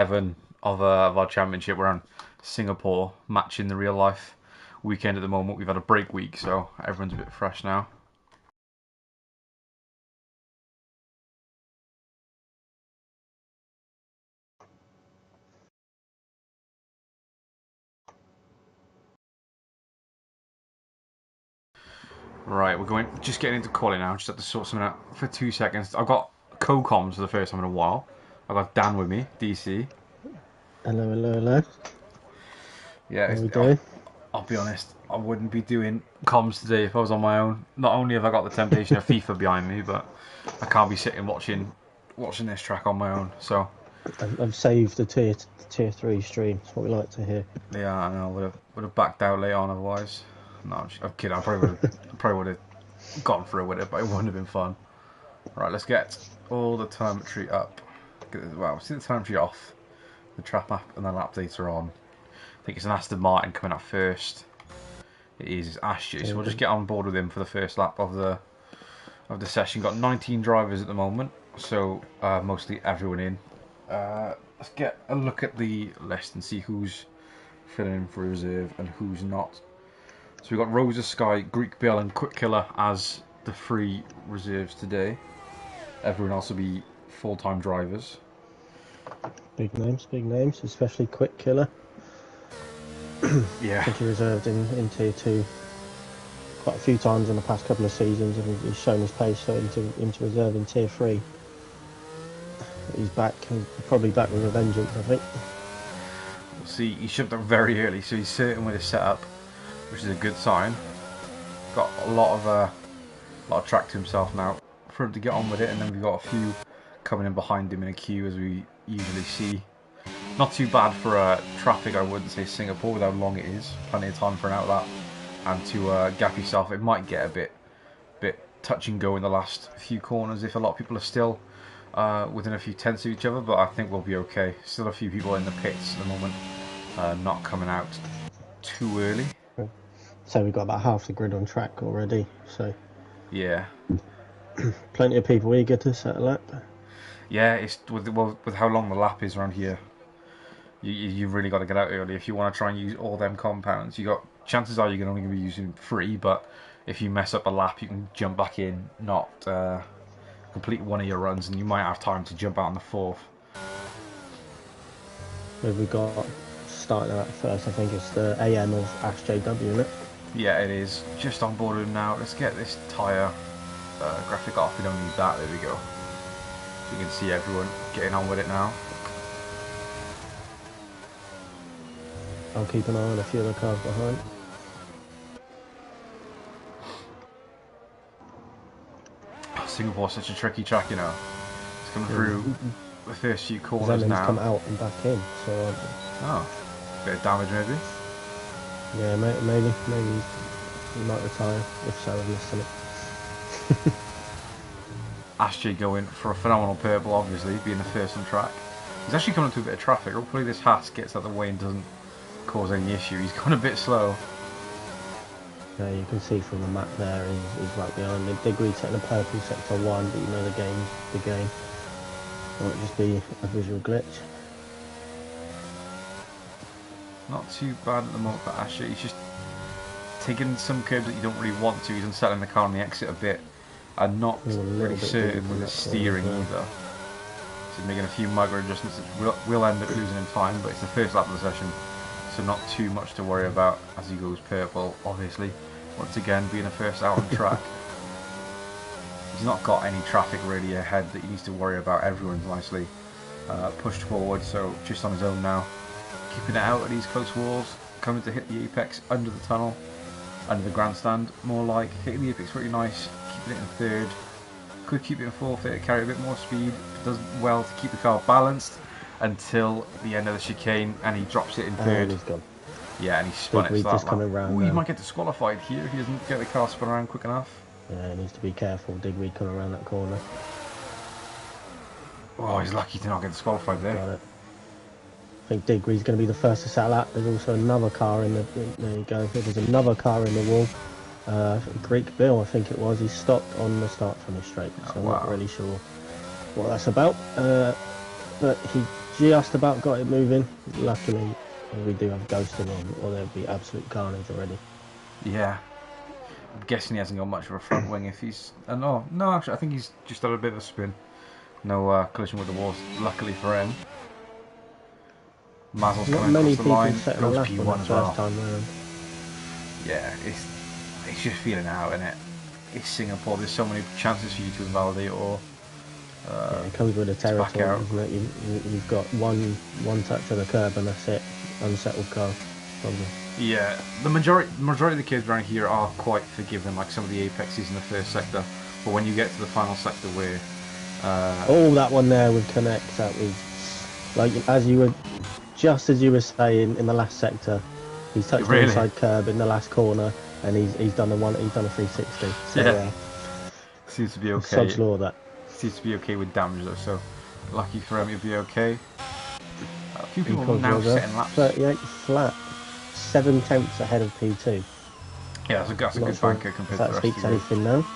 7 of our championship. We're on Singapore, matching the real life weekend at the moment. We've had a break week, so everyone's a bit fresh now. Right, we're just getting into quali now. Just have to sort something out for 2 seconds. I've got co-coms for the first time in a while. I've got Dan with me, DC. Hello, hello, hello. Yeah, how are we doing? I'll be honest, I wouldn't be doing comms today if I was on my own. Not only have I got the temptation of FIFA behind me, but I can't be sitting watching this track on my own. So I've saved the tier 3 stream. That's what we like to hear. yeah, I know. Would have backed out late on otherwise. No, I'm kidding. I probably would have gone through with it, but it wouldn't have been fun. Right, let's get all the telemetry up. Well, see the telemetry off. The trap app and the lap data on. I think it's an Aston Martin coming up first. It is. It's Ashley, so we'll just get on board with him for the first lap of the session. Got 19 drivers at the moment, so mostly everyone in. Let's get a look at the list and see who's filling in for reserve and who's not. So we've got Rosa Sky, Greek Bill and Quick Killer as the 3 reserves today. Everyone else will be full-time drivers. Big names, especially Quick Killer. Yeah. I think he reserved in tier 2 quite a few times in the past couple of seasons, and he's shown his pace into reserve in tier 3. He's back, probably back with a vengeance, I think. We'll see, he shipped up very early, so he's certain with his setup, which is a good sign. Got a lot of track to himself now for him to get on with it, and then we've got a few coming in behind him in a queue as we usually see. Not too bad for traffic, I wouldn't say Singapore with how long it is. Plenty of time for an outlap and to gap yourself. It might get a bit touch and go in the last few corners if a lot of people are still within a few tenths of each other, but I think we'll be okay. Still a few people in the pits at the moment, not coming out too early. So we've got about half the grid on track already, so yeah, plenty of people eager to settle up. Yeah, it's with how long the lap is around here. You've really got to get out early if you want to try and use all them compounds. Chances are you're only going to be using 3, but if you mess up a lap, you can jump back in, not complete one of your runs, and you might have time to jump out on the 4th. Where we got starting out first, I think it's the AM of Ash JW, isn't it? Yeah, it is. Just on board with him now. Let's get this tyre graphic off. We don't need that. There we go. So you can see everyone getting on with it now. I'll keep an eye on a few of the cars behind. Singapore's such a tricky track, you know. It's coming through the first few corners now. Come out and back in, so. Oh, bit of damage maybe. Yeah, maybe he might retire. If so, I've missed it. Ashley going for a phenomenal purple, obviously being the first on track. He's actually coming into a bit of traffic. Hopefully this Haas gets out of the way and doesn't cause any issue. He's gone a bit slow. Yeah, you can see from the map there, he's right behind me. Digweed setting a purple sector 1, but you know the game. It might just be a visual glitch. Not too bad at the moment for Ashley. He's just taking some curbs that you don't really want to. He's unsettling the car on the exit a bit. And not really certain with his steering either. So he's making a few micro adjustments that will end up losing him time, but it's the first lap of the session, so not too much to worry about as he goes purple, obviously. Once again, being the first out on track. He's not got any traffic really ahead that he needs to worry about. Everyone's nicely pushed forward, so just on his own now. Keeping it out of these close walls, coming to hit the apex under the tunnel, under the grandstand, more like hitting the apex pretty nice, keeping it in 3rd. Could keep it in 4th, it'd carry a bit more speed. It does well to keep the car balanced until the end of the chicane, and he drops it in 3rd. He's gone. Yeah, and he spun it. Just coming round. He might get disqualified here if he doesn't get the car spun around quick enough. Yeah, he needs to be careful. Digweed coming around that corner. Oh, he's lucky to not get disqualified there. Got it. I think Digweed's going to be the first to settle out. There's also another car in the. There you go. There's another car in the wall. Greek Bill, I think it was. He stopped on the start finish straight, so I'm not really sure what that's about. But he just about got it moving. Luckily, we do have ghosting on, or there'd be absolute carnage already. Yeah. I'm guessing he hasn't got much of a front wing if he's... no, actually, I think he's just had a bit of a spin. No collision with the walls, luckily for him. Mazel's Not coming many across the people line, setting a goes lap on P1 the as well. first time round. Yeah, it's just feeling out, isn't it? It's Singapore, there's so many chances for you to invalidate or... yeah, it comes with the territory, doesn't it? You've got one touch of the curb and that's it. Unsettled car, probably. Yeah, the majority of the kids around here are quite forgiving, like some of the apexes in the first sector. But when you get to the final sector where... oh, that one there with Connect, that was... Like, as you were... Just as you were saying in the last sector, he's touched the inside curb in the last corner, and he's done a 360. So, yeah. Seems to be okay. Sod's law, that. Seems to be okay with damage though, so lucky for him he'll be okay. A few people now setting laps. 38 flat. 7 tenths ahead of P2. Yeah, that's a good banker compared to the rest of the speaks anything now.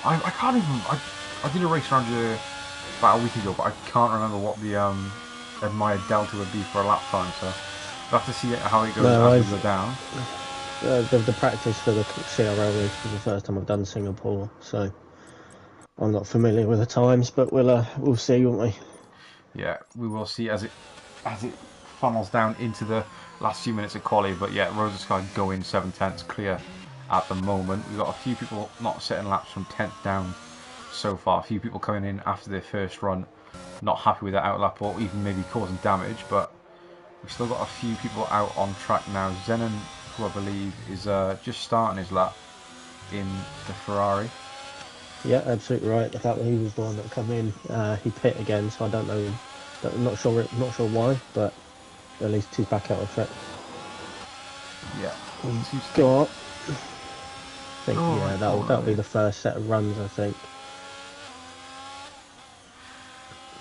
I can't even... I did a race around here about a week ago, but I can't remember what the admired delta would be for a lap time, so we'll have to see how it goes as we go down. The practice for the CRL race was the first time I've done Singapore, so I'm not familiar with the times, but we'll see, won't we? Yeah, we will see as it funnels down into the last few minutes of quali. But yeah, Rosa Sky going 7 tenths clear at the moment. We've got a few people not setting laps from 10th down so far. A few people coming in after their first run, not happy with that outlap or even maybe causing damage. But we've still got a few people out on track now. Zenon, who I believe is just starting his lap in the Ferrari. Yeah, absolutely right. The fact that he was the one that come in, he pit again, so I don't know. I'm not sure why, but at least he's back out of track. Yeah. He's got... I think that'll be the first set of runs, I think.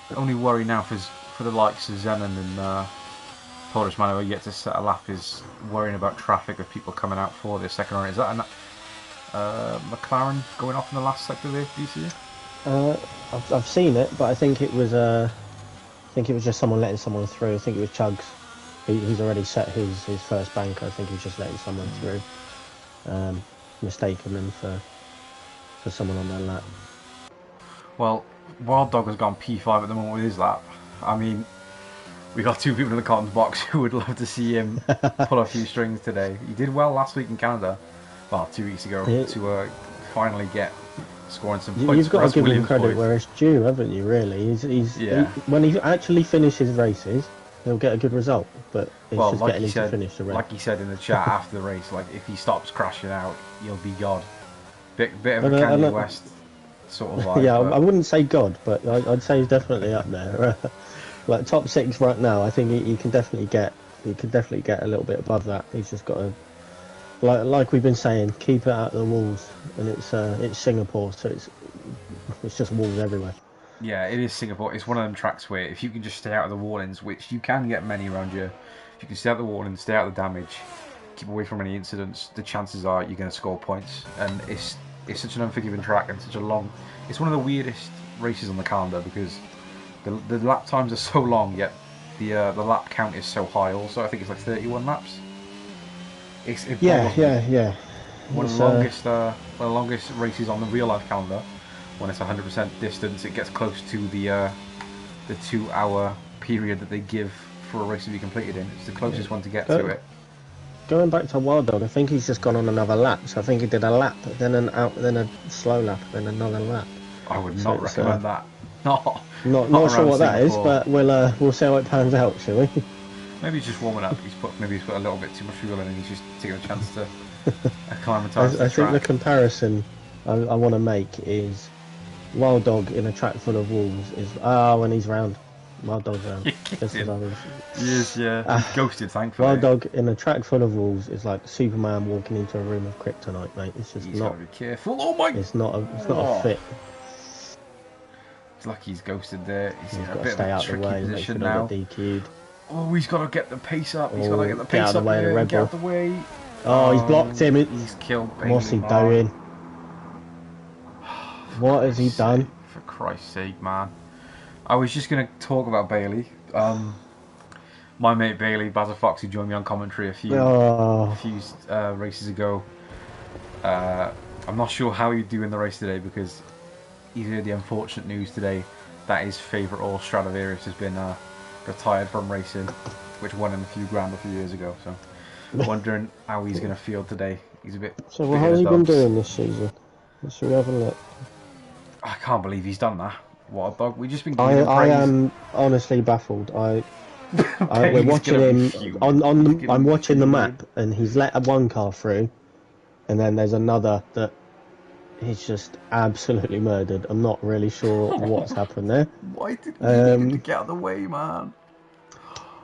The only worry now for the likes of Zenon and Polish man who yet to set a lap is worrying about traffic of people coming out for the second run. Is that a McLaren going off in the last sector there, do you see it? I've seen it, but I think it was just someone letting someone through. I think it was Chugs. He's already set his first bank. I think he's just letting someone through. Mistaken them for someone on their lap. Well, Wild Dog has gone P5 at the moment with his lap. I mean, we got 2 people in the Cotton's box who would love to see him pull a few strings today. He did well last week in Canada, well, 2 weeks ago, to finally get scoring some points. You've got to give him credit where it's due, haven't you? Really, when he actually finishes races, he'll get a good result. But it's just getting him to finish the race. Like he said in the chat after the race, like if he stops crashing out, he'll be God. Bit of a Kanye West sort of vibe. Yeah, I wouldn't say God, but I'd say he's definitely up there. Like top 6 right now, I think he can definitely get a little bit above that. He's just got to, like we've been saying, keep it out of the walls, and it's Singapore, so it's just walls everywhere. Yeah, it is Singapore. It's one of them tracks where if you can just stay out of the warnings, which you can get many around you, if you can stay out of the warnings, stay out of the damage, keep away from any incidents, the chances are you're going to score points. And it's such an unforgiving track and such a long... It's one of the weirdest races on the calendar because the lap times are so long, yet the lap count is so high also. I think it's like 31 laps. Yeah. One of the longest races on the real life calendar. When it's 100% distance, it gets close to the 2-hour period that they give for a race to be completed in. It's the closest one to get to it. Going back to Wild Dog, I think he's just gone on another lap. So I think he did a lap, then a slow lap, then another lap. I would not recommend that. Not sure what that is, but we'll see how it pans out, shall we? Maybe he's just warming up. He's put a little bit too much fuel in, and he's just taking a chance to acclimatise. I think the comparison I want to make is Wild Dog in a track full of wolves is when he's round. Wild Dog's round. Yes, yeah. Ghosted, thankfully. Wild Dog in a track full of wolves is like Superman walking into a room of kryptonite, mate. It's just he's not. Gotta be careful. Oh my! It's not a fit. It's like he's ghosted there. He's in a got bit to stay of a out tricky the way, position make sure now. Get DQ'd. Oh, he's got to get the pace up. He's got to get the pace up there and get out of the way. Oh, he's blocked him. He's killed Bailey. What's he doing? What has he done? For Christ's sake, man. I was just going to talk about Bailey, My mate Bailey, Bazza Fox, who joined me on commentary a few races ago. I'm not sure how he'd do in the race today because he's heard the unfortunate news today that his favourite horse, Stradivarius, has been retired from racing, which won him a few grand a few years ago. So, wondering how he's going to feel today. He's a bit. So, how's he been doing this season? Should we have a look? I can't believe he's done that. What a dog! We've just been. I am honestly baffled. We're watching him I'm watching the map, and he's let one car through, and then there's another that he's just absolutely murdered. I'm not really sure what's happened there. Why did we need to get out of the way, man?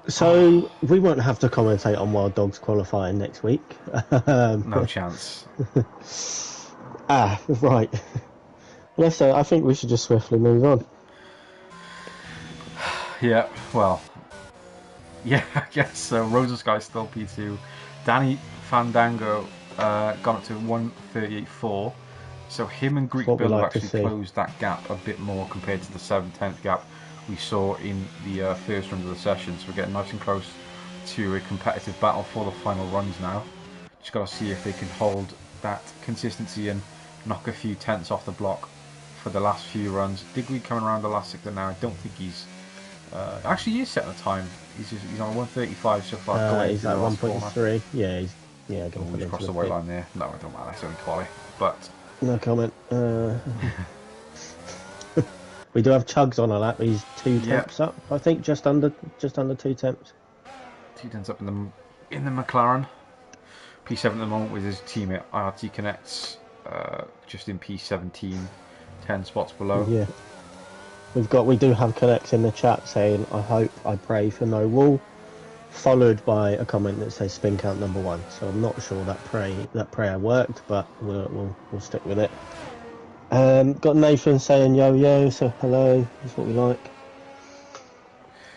So we won't have to commentate on Wild Dogs qualifying next week. No chance. Right. I think we should just swiftly move on. Yeah, well, yeah, I guess so. Rosa Sky's still P2. Danny Fandango gone up to 1:38.4. So him and Greek Bill have actually closed that gap a bit more compared to the 7/10 gap we saw in the first round of the session. So we're getting nice and close to a competitive battle for the final runs now. Just got to see if they can hold that consistency and knock a few tenths off the block for the last few runs. Digweed coming around the last sector now. I don't think he's actually he is setting a time. He's on 1:35 so far. He's at 1.3. Yeah, he's he's crossed the white line there. No, it don't matter. It's only quali. But no comment. We do have Chugs on a lap. He's 2 temps up. I think just under 2 temps. 2 temps up in the McLaren. P7 at the moment with his teammate IRT Connects. Just in P17, 10 spots below. Yeah, we do have Connects in the chat saying I pray for no wall, followed by a comment that says spin count number 1. So I'm not sure that prayer worked, but we'll stick with it. Got Nathan saying yo, so hello, that's what we like.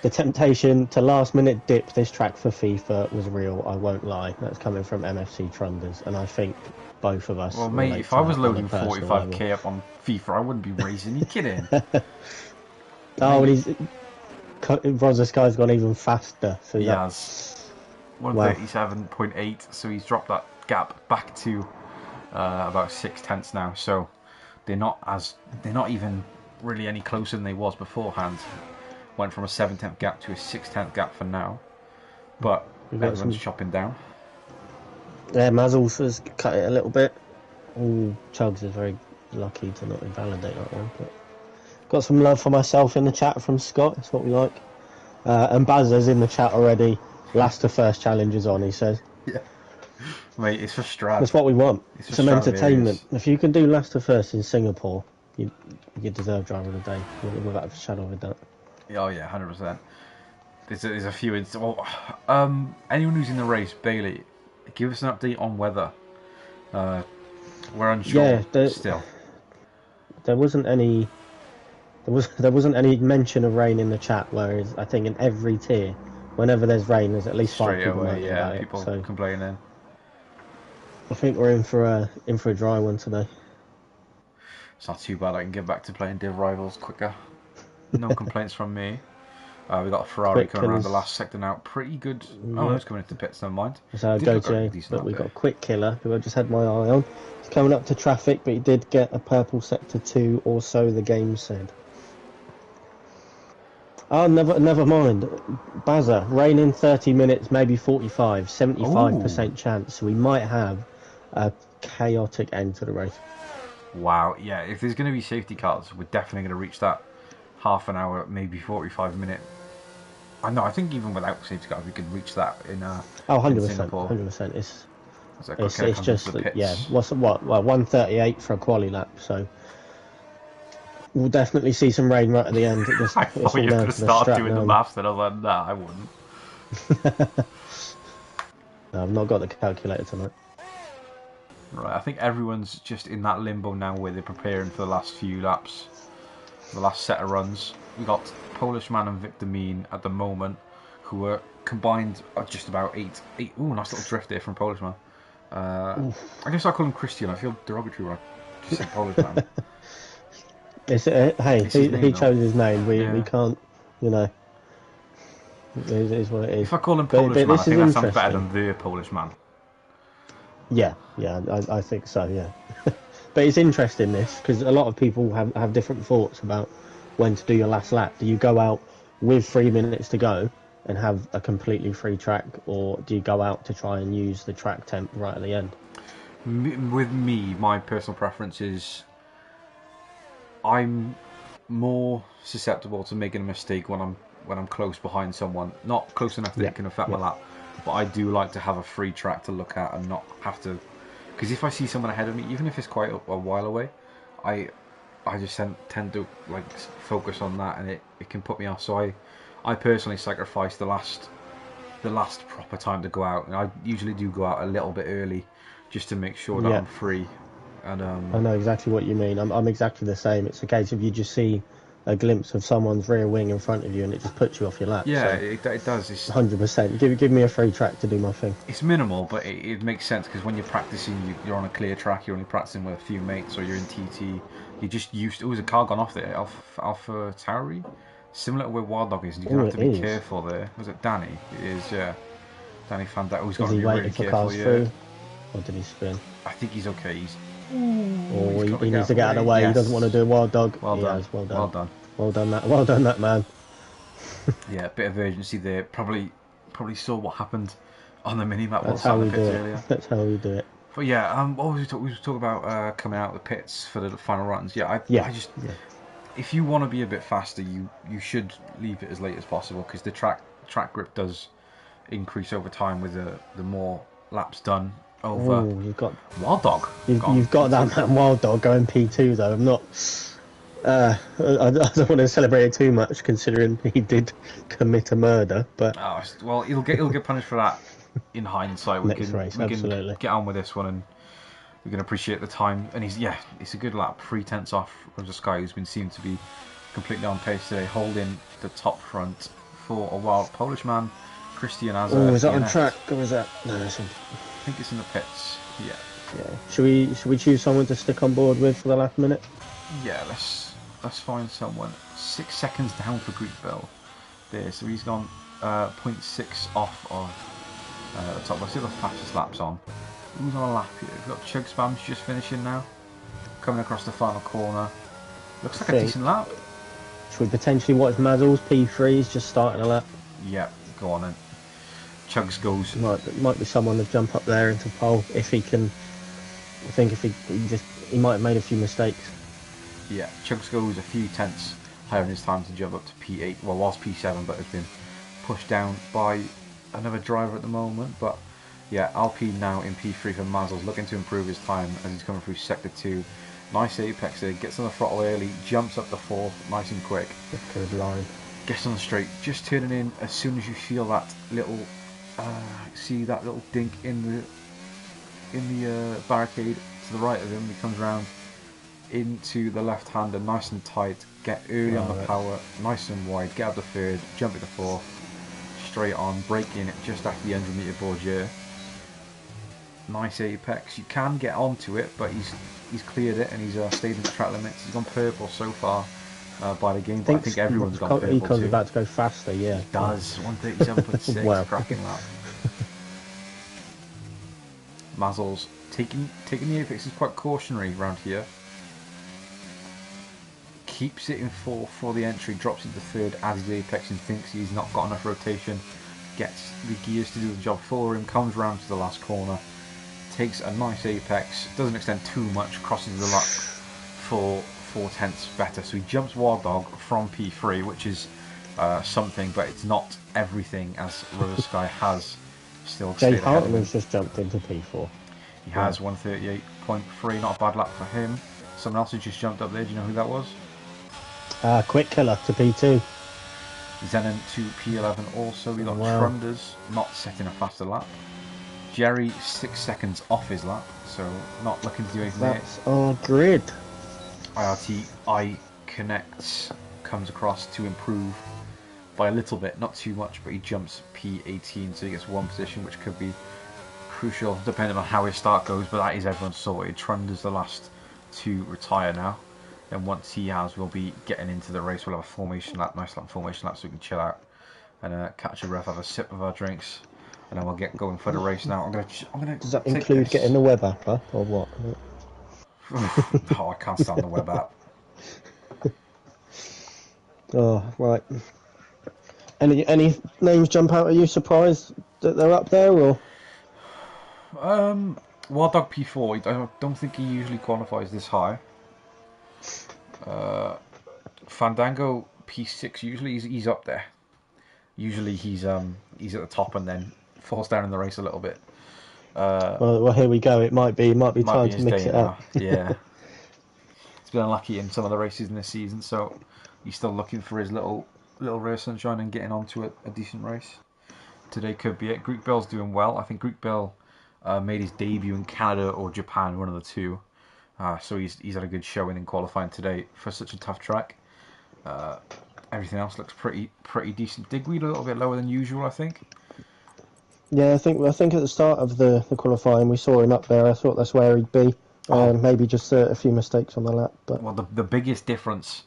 The temptation to last minute dip this track for FIFA was real, I won't lie. That's coming from MFC Trunders, and I think both of us. Well, mate, if I was loading 45k up on FIFA, I wouldn't be racing. You kidding? Rosa Sky's gone even faster. So he has 1:37.8, so he's dropped that gap back to about 6 tenths now. So they're not even really any closer than they was beforehand. Went from a 7/10 gap to a 6/10 gap for now, but everyone's chopping down. Yeah, Mazzles has cut it a little bit. Chugs is very lucky to not invalidate that one. But got some love for myself in the chat from Scott. That's what we like. And Bazza's in the chat already. Last to first challenge is on, he says. Yeah. Mate, it's for Strad. That's what we want. Some entertainment. If you can do last to first in Singapore, you deserve driver of the day, without a shadow of a doubt. Oh yeah, 100%. There's a few. Anyone who's in the race, Bailey, give us an update on weather. We're unsure still. There wasn't any mention of rain in the chat. Whereas I think in every tier, whenever there's rain, there's at least 5 people moaning about it. People complaining. I think we're in for a dry one today. It's not too bad. I can get back to playing Div Rivals quicker. No complaints from me. We got a Ferrari coming around the last sector now. Pretty good. Oh, it's coming into pits. Never mind. So but we got a quick killer who I just had my eye on. He's coming up to traffic, but he did get a purple sector 2, or so the game said. Oh, never mind. Bazza, rain in 30 minutes, maybe 45, 75% chance. So we might have a chaotic end to the race. Wow. Yeah. If there's going to be safety cars, we're definitely going to reach that half an hour, maybe 45 minute. I know. I think even without safety cars, we could reach that in 100%. 100%. It's just what 1:38 for a quali lap. So we'll definitely see some rain right at the end. I thought you were going to start doing the maths, and I was like, nah, I wouldn't. No, I've not got the calculator tonight. Right. I think everyone's just in that limbo now where they're preparing for the last few laps. The last set of runs. We got Polish Man and Victor Mean at the moment, who are combined just about 8. Ooh, nice little drift there from Polish Man. I guess I'll call him Christian. I feel derogatory when I just say Polish Man. He chose his name. We can't, It is what it is. If I call him Polish man, I think that sounds better than the Polish man. Yeah, I think so, yeah. But it's interesting, this, because a lot of people have different thoughts about when to do your last lap. Do you go out with 3 minutes to go and have a completely free track, or do you go out to try and use the track temp right at the end? With me, my personal preference is I'm more susceptible to making a mistake when I'm close behind someone. Not close enough that it can affect my lap, but I do like to have a free track to look at and not have to. Because if I see someone ahead of me, even if it's quite a while away, I just tend to like focus on that, and it can put me off. So I personally sacrifice the last proper time to go out, and I usually do go out a little bit early just to make sure that I'm free. And I know exactly what you mean. I'm exactly the same. It's a case of you just see a glimpse of someone's rear wing in front of you, and it just puts you off your lap. Yeah, so it does. It's 100%. Give me a free track to do my thing. It's minimal, but it makes sense, because when you're practicing, you're on a clear track. You're only practicing with a few mates, or you're in TT. You're just used to. Oh, there's a car gone off there. Alpha Tauri, similar to where Wild Dog is. And you're gonna have to be careful there. Was it Danny? It is. Yeah. Danny found that. Oh, he's got to be really careful. Through, or did he spin? I think he's okay. He needs to get out of the way. Yes. He doesn't want to do a Wild Dog. Well done. Well done. Well done. Well done, that man. Yeah, a bit of urgency there. Probably saw what happened on the mini map. That's how we do it. Earlier. That's how we do it. But yeah, what was we talk about coming out of the pits for the final runs. Yeah, I just if you want to be a bit faster, you should leave it as late as possible, because the track grip does increase over time with the more laps done over. Oh, you've got Wild Dog. You've got that man Wild Dog going P2 though. I'm not. I don't want to celebrate it too much, considering he did commit a murder. But well, he'll get punished for that. In hindsight, we can get on with this one, and we can appreciate the time. And it's a good lap. 3/10 off Roger Sky, who's been seen to be completely on pace today, holding the top front for a wild Polish man, Christian Azar. Oh, is that on track or is that? No, I think it's in the pits. Yeah. Should we choose someone to stick on board with for the last minute? Yeah, let's find someone. 6 seconds down for Greek Bell. There, so he's gone 0.6 off of the top. Let's see the fastest laps on. Who's on a lap here? We've got Chug Spam's just finishing now, coming across the final corner. Looks like a decent lap. Should we potentially watch Mazzle's P3's just starting a lap? Yeah, go on then. Chugs goes. Might be someone to jump up there into pole if he can. I think if he might have made a few mistakes. Yeah, Chugs goes a few tenths higher in his time to jump up to P8. Well, was P7, but has been pushed down by another driver at the moment. But yeah, Alpine now in P3 for Mazzle's, looking to improve his time as he's coming through sector 2. Nice apex there, gets on the throttle early, jumps up the 4th, nice and quick. Good line. Gets on the straight, just turning in as soon as you feel that little, see that little dink in the barricade to the right of him. He comes around into the left-hander, nice and tight. Get early on the power, nice and wide. Get up the 3rd, jump at the 4th, straight on, break in just after the 100-meter Bourdieu. Nice apex. You can get onto it, but he's cleared it and he's stayed in the track limits. He's gone purple so far by the game, but I think everyone's gone purple Econ's too. about to go faster, yeah. He does. 1:37.6. Wow. Cracking lap. Mazzle's taking the apex is quite cautionary around here. Keeps it in 4th for the entry, drops into 3rd as his apex and thinks he's not got enough rotation. Gets the gears to do the job for him, comes round to the last corner, takes a nice apex, doesn't extend too much, crosses the lap for 4/10 better. So he jumps Wild Dog from P3, which is something, but it's not everything, as Roller Sky has still stayed ahead of him. Hartman's just jumped into P4. He has 1:38.3, not a bad lap for him. Someone else who just jumped up there, do you know who that was? Quick Killer to P2. Zenon to P11 also. We got Trunders not setting a faster lap. Jerry 6 seconds off his lap, so not looking to do anything there. That's our grid. IRT Connect comes across to improve by a little bit, not too much, but he jumps P18, so he gets 1 position, which could be crucial depending on how his start goes, but that is everyone sorted. Trunders the last to retire now. Then once he has, we'll be getting into the race. We'll have a formation lap, nice lap formation lap, so we can chill out and catch a breath, have a sip of our drinks, and then we'll get going for the race now. I'm gonna. Does that take include this. getting the web app up or what? Oh, I can't stand the web app. Oh, right. Any names jump out? Are you surprised that they're up there, or? Wild Dog P4. I don't think he usually qualifies this high. Fandango P6. Usually he's up there. Usually he's at the top and then falls down in the race a little bit. Well, here we go. It might be Might time be to his mix day it now. up. Yeah. He's been unlucky in some of the races in this season, so he's still looking for his little ray of sunshine and getting onto a decent race. Today could be it. Greek Bell's doing well. I think Greek Bell made his debut in Canada or Japan, one of the two. So he's had a good showing in qualifying today for such a tough track. Everything else looks pretty decent. Digweed a little bit lower than usual, I think. Yeah, I think at the start of the qualifying we saw him up there. I thought that's where he'd be. Maybe just a few mistakes on the lap, but well, the biggest difference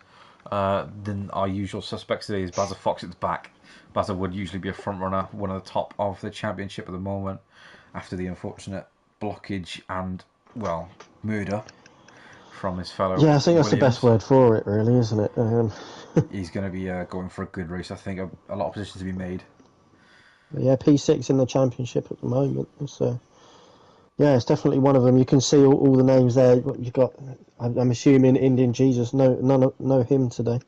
than our usual suspects today is Bazza Fox at the back. Bazza would usually be a front runner, one of the top of the championship at the moment, after the unfortunate blockage and murder from his fellow. Yeah, I think that's Williams. the best word for it, really, isn't it? He's going to be going for a good race. I think a lot of positions to be made. Yeah, P6 in the championship at the moment. So, yeah, it's definitely one of them. You can see all the names there. You've got, I'm assuming Indian Jesus know him today,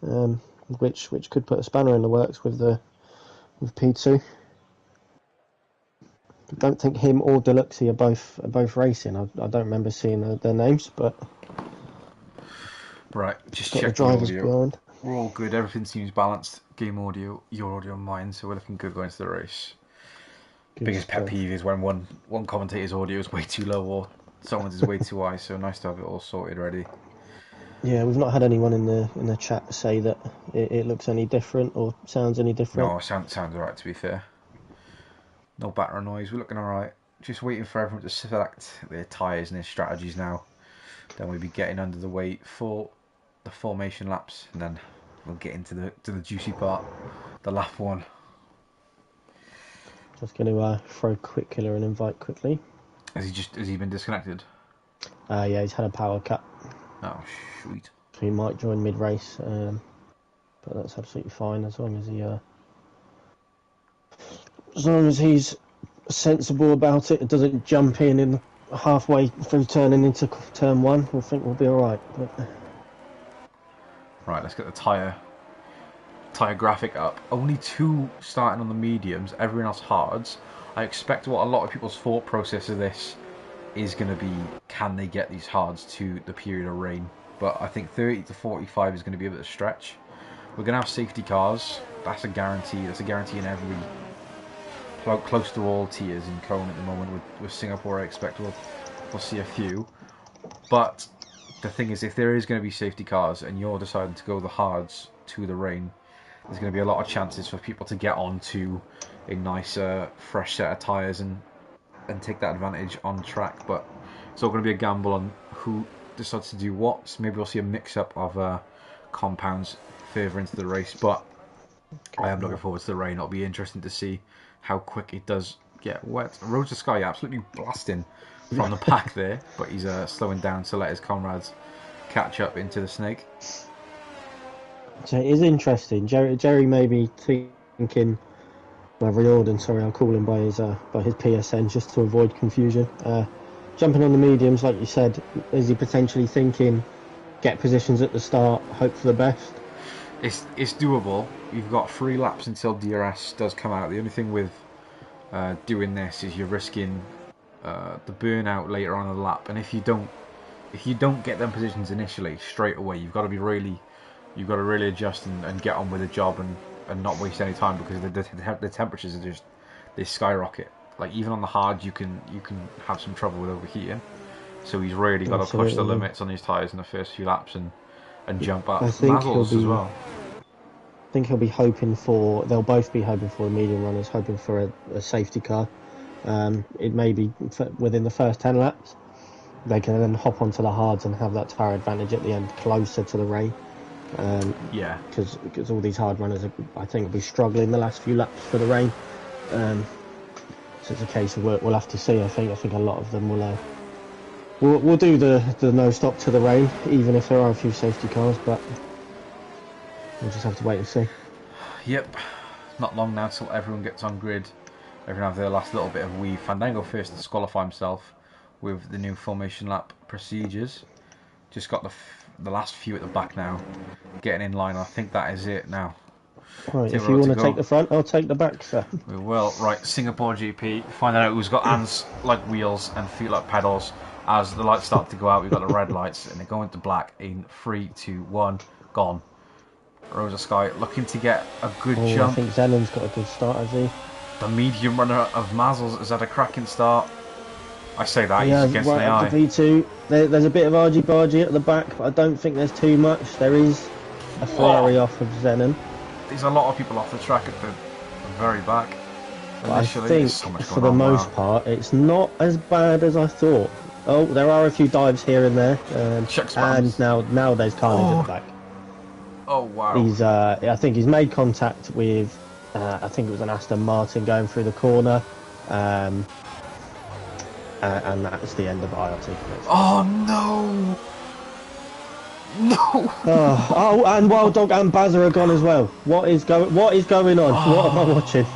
which could put a spanner in the works with P2. I don't think him or Deluxy are both racing. I don't remember seeing their names, but right. Just got check the drivers the audio. behind. We're all good. Everything seems balanced. Game audio, your audio, and mine. So we're looking good going into the race. Good Biggest stuff. pet peeve is when one commentator's audio is way too low or someone's is way too high. So nice to have it all sorted ready. Yeah, we've not had anyone in the chat say that it looks any different or sounds any different. No, sounds alright to be fair. No background noise. We're looking alright. Just waiting for everyone to select their tyres and their strategies now. Then we'll be getting under the weight for the formation laps, and then we'll get into the juicy part, the lap one. Just going to throw Quick Killer and invite quickly. Has he been disconnected? Yeah, he's had a power cut. Oh, sweet. So he might join mid-race, but that's absolutely fine as long as he's sensible about it. It doesn't jump in halfway through turning into turn one. I think we'll be all right. But... Right, let's get the tyre graphic up. Only 2 starting on the mediums, everyone else hards. I expect what a lot of people's thought process of this is going to be, can they get these hards to the period of rain? But I think 30 to 45 is going to be a bit of a stretch. We're going to have safety cars. That's a guarantee. That's a guarantee in every close to all tiers in Cone at the moment. With Singapore, I expect we'll see a few. But the thing is, if there is going to be safety cars and you're deciding to go the hards to the rain, there's going to be a lot of chances for people to get onto a nice fresh set of tyres and take that advantage on track. But it's all going to be a gamble on who decides to do what. So maybe we'll see a mix-up of compounds further into the race. But I am looking forward to the rain. It'll be interesting to see how quick it does get wet. Road to Sky absolutely blasting from the pack there, but he's slowing down to let his comrades catch up into the snake. So it is interesting. Jerry may be thinking, Riordan, sorry, I'll call him by his PSN just to avoid confusion. Jumping on the mediums, like you said, is he potentially thinking, get positions at the start, hope for the best? It's doable. You've got 3 laps until DRS does come out. The only thing with doing this is you're risking the burnout later on in the lap, and if you don't get them positions initially straight away, you've got to really adjust and get on with the job and not waste any time, because the temperatures are they skyrocket. Like even on the hard, you can have some trouble with overheating. So he's really got to push the limits on his tyres in the first few laps and jump up. I think Mazzles as well. I think they'll both be hoping for the medium runners, hoping for a safety car. It may be within the first 10 laps. They can then hop onto the hards and have that tyre advantage at the end, closer to the rain. Yeah. Because all these hard runners, I think, will be struggling the last few laps for the rain. So it's a case of we'll have to see. I think a lot of them we'll do the no stop to the rain, even if there are a few safety cars, but we'll just have to wait and see. Yep. Not long now till everyone gets on grid. Everyone have their last little bit of weave. Fandango first to disqualify himself with the new formation lap procedures. Just got the last few at the back now, getting in line. I think that is it now. Right, if you want to take the front, I'll take the back, sir. We will. Right, Singapore GP. Find out who's got hands like wheels and feet like pedals. As the lights start to go out, we've got the red lights, and they go into black in 3, 2, 1, gone. Rosa Sky looking to get a good jump. I think Zenon's got a good start, has he? The medium runner of Mazzles has had a cracking start. I say that, he's against right the eye. The V2. There's a bit of argy-bargy at the back, but I don't think there's too much. There is a Ferrari off of Zenon. There's a lot of people off the track at the very back. Initially, I think, so much for the most part, it's not as bad as I thought. Oh, there are a few dives here and there. And now there's carnage at the back. Oh, wow. He's, I think he's made contact with, I think it was an Aston Martin going through the corner. And that's the end of IRT. Oh, no! No! And Wild Dog and Bazza are gone as well. What is going on? What am I watching?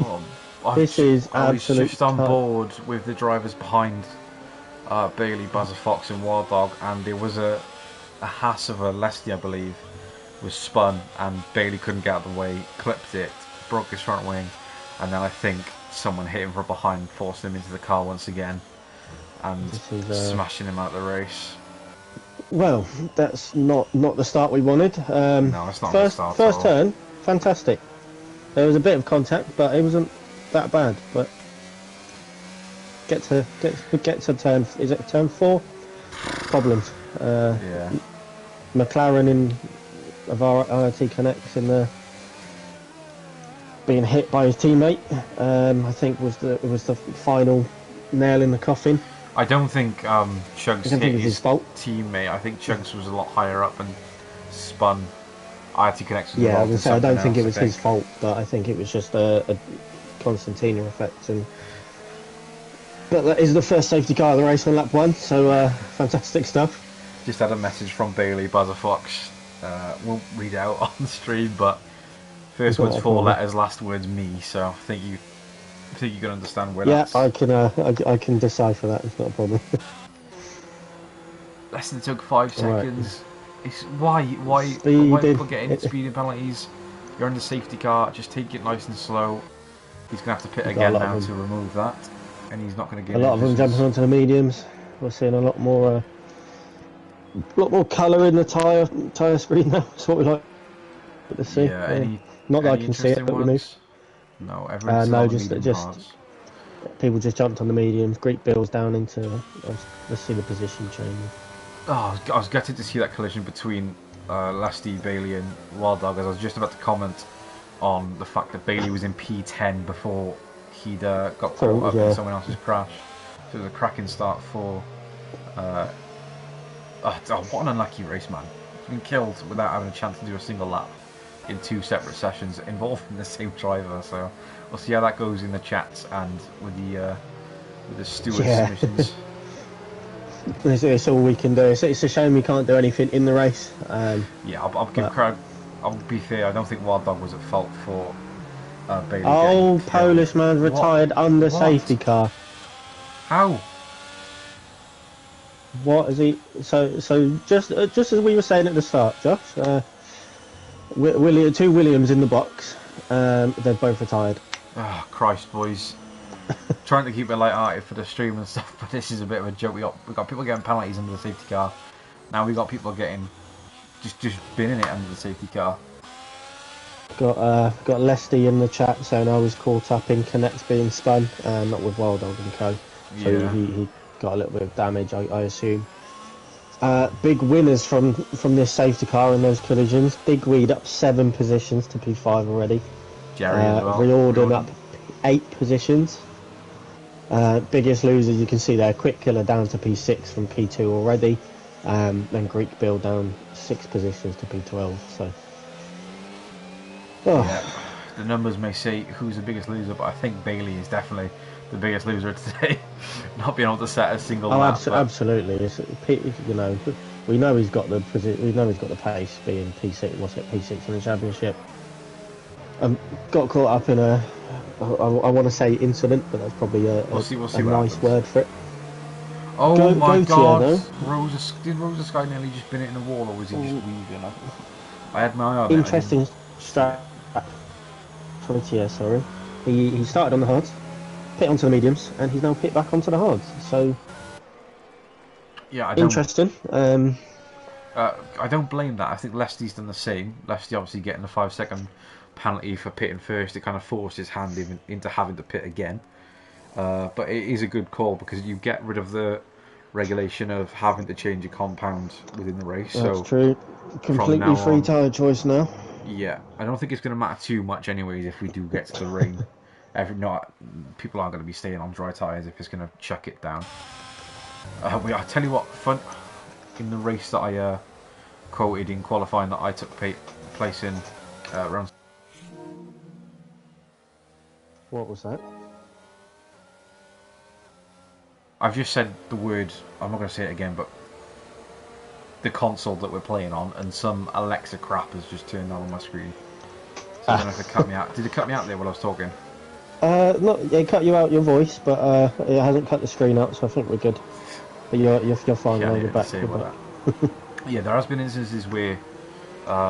This is I was absolute just on board with the drivers behind Bailey, Bazza Fox and Wild Dog, and there was a Haas of a Leslie, I believe, was spun, and Bailey couldn't get out of the way, clipped it, broke his front wing, and then I think someone hit him from behind, forced him into the car once again, and smashing him out of the race. Well, that's not the start we wanted. No, it's not the start. First turn, fantastic. There was a bit of contact, but it wasn't that bad. But get to turn, is it turn 4? Problems. Yeah. McLaren of our IRT Connects in the being hit by his teammate. I think was the final nail in the coffin. I don't think Chugs hit his fault. teammate. I think Chugs was a lot higher up and spun. IRT Connects was I was gonna say, I don't think it was his fault, but I think it was just a Constantina effect. But that is the first safety car of the race on lap 1, so fantastic stuff. Just had a message from Bailey, Bazza Fox. Won't read out on the stream, but first words 4 letters, last words me. So I think you can understand where that's... Yeah, I can decipher that. It's not a problem. Less than took 5 seconds. It's why people getting speeding penalties? You're in the safety car. Just take it nice and slow. He's gonna have to pit again now to remove that, and he's not gonna get a lot of them jumping onto the mediums. We're seeing a lot more colour in the tyre screen now. That's what we like to see. Yeah, not that I can see it, but we move. No, everyone's just people just jumped on the mediums. Greek Bill's down into. Let's see the position change. Oh, I was gutted to see that collision between Lasty, Bailey, and Wild Dog, as I was just about to comment on the fact that Bailey was in P10 before he'd got caught up in someone else's crash. So it was a cracking start for. What an unlucky race, man! He's been killed without having a chance to do a single lap in 2 separate sessions involving the same driver. So we'll see how that goes in the chats and with the steward submissions. It's all we can do. It's a shame we can't do anything in the race. Yeah, I'll give credit. I'll be fair. I don't think Wild Dog was at fault for Bailey. Oh, Polish man retired under safety car. How? What is he? So just as we were saying at the start, Josh. Two Williams in the box. They're both retired. Oh Christ, boys! Trying to keep it light-hearted for the stream and stuff, but this is a bit of a joke. We got people getting penalties under the safety car. Now we got people getting just binning it under the safety car. Got Lesty in the chat saying I was caught up in Connects being spun, not with Wild Dog and Co. So he got a little bit of damage, I assume. Big winners from this safety car in those collisions. Big Weed up 7 positions to P5 already. Jerry as well. Riordan up 8 positions. Biggest losers you can see there. Quick Killer down to P6 from P2 already. Then Greek Bill down 6 positions to P12. So, oh. Yeah, the numbers may say who's the biggest loser, but I think Bailey is definitely the biggest loser today. Not being able to set a single lap. Absolutely. You know, we know he's got the we know he's got the pace, being P6. What's it? P6 in the championship. Got caught up in a, I want to say incident, but that's probably a nice word for it. Oh my god! Did Rosa Sky nearly just bin it in the wall, or was he just weaving? I had my eye on it. Interesting strat. 20, sorry. He started on the hards, pit onto the mediums, and he's now pit back onto the hards. So yeah, interesting. I don't blame that. I think Lesty's done the same. Lesty obviously getting the 5-second penalty for pitting first. It kind of forced his hand even into having to pit again. But it is a good call because you get rid of the regulation of having to change your compound within the race. That's true. Completely free tyre choice now. Yeah, I don't think it's going to matter too much anyways if we do get to the rain. People aren't going to be staying on dry tyres if it's going to chuck it down. I tell you what, fun in the race that I quoted in qualifying that I took place in round. What was that? I've just said the word, I'm not going to say it again, but the console that we're playing on, and some Alexa crap has just turned on my screen. So I don't know if it cut me out. Did it cut me out there while I was talking? It cut you out your voice, but it hasn't cut the screen out, so I think we're good. But you're fine. Yeah, you're back. Yeah, there has been instances where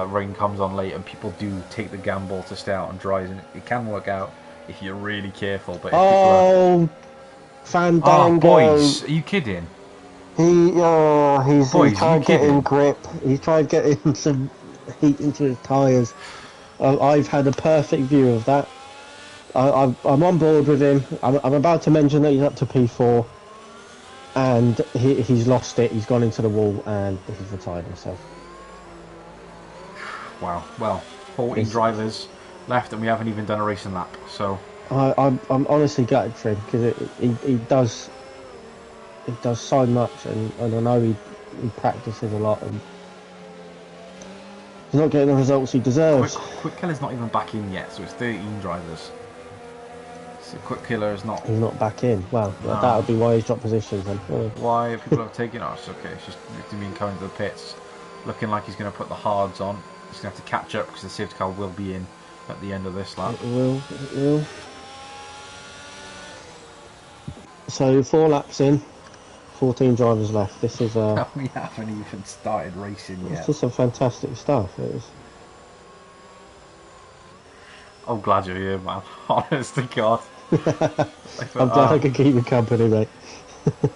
rain comes on late and people do take the gamble to stay out on dries, and it can work out if you're really careful. But if Fandango! Oh, boys, are you kidding? He's tried getting grip. He's tried getting some heat into his tyres. I've had a perfect view of that. I'm on board with him. I'm about to mention that he's up to P4, and he's lost it. He's gone into the wall and he's retired himself. Wow. Well, 14 drivers left, and we haven't even done a racing lap. So I'm honestly gutted for him because he does so much, and I know he practices a lot, and he's not getting the results he deserves. Quick Killer's not even back in yet, so it's 13 drivers. So Quick Killer is not. He's not back in. Well, no. That would be why he's dropped positions then. Why people have taken us? Okay, it's just being coming to the pits, looking like he's going to put the hards on. He's going to have to catch up because the safety car will be in at the end of this lap. It will. So 4 laps in, 14 drivers left. This is we haven't even started racing yet. This is some fantastic stuff. It is. I'm glad you're here, man. Honest to God. I'm glad I can keep you company, mate.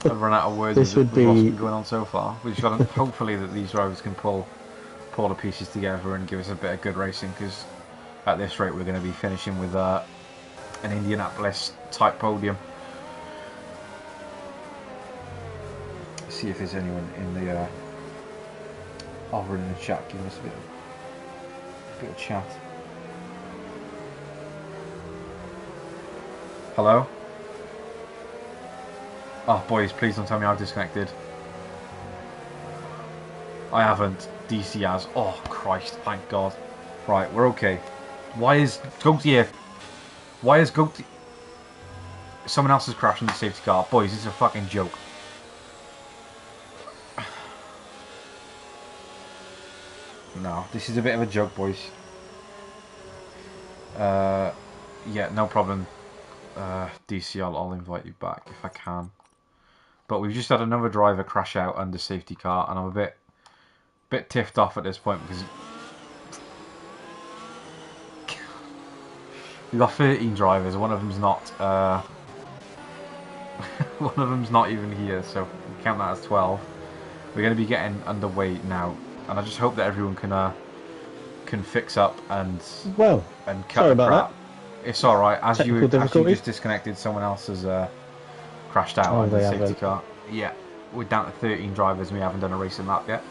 I've run out of words. This would be what's been going on so far. We've got to, hopefully that these drivers can pull the pieces together and give us a bit of good racing, because at this rate we're going to be finishing with an Indianapolis type podium. See if there's anyone in the over in the chat giving us a bit of chat. Hello? Oh boys, please don't tell me I've disconnected. I haven't. DC has. Oh Christ, thank God. Right, we're okay. Why is Gautier? Why is Gautier? Someone else has crashed in the safety car. Boys, this is a fucking joke. No, this is a bit of a joke, boys. Yeah, no problem. DC, I'll invite you back if I can. But we've just had another driver crash out under safety car, and I'm a bit tiffed off at this point because we've got 13 drivers. One of them's not. One of them's not even here, so we count that as 12. We're going to be getting underway now, and I just hope that everyone can fix up and cut the crap. That. It's all right. As you just disconnected, someone else has crashed out on the safety car. Yeah, we're down to 13 drivers and we haven't done a racing lap yet.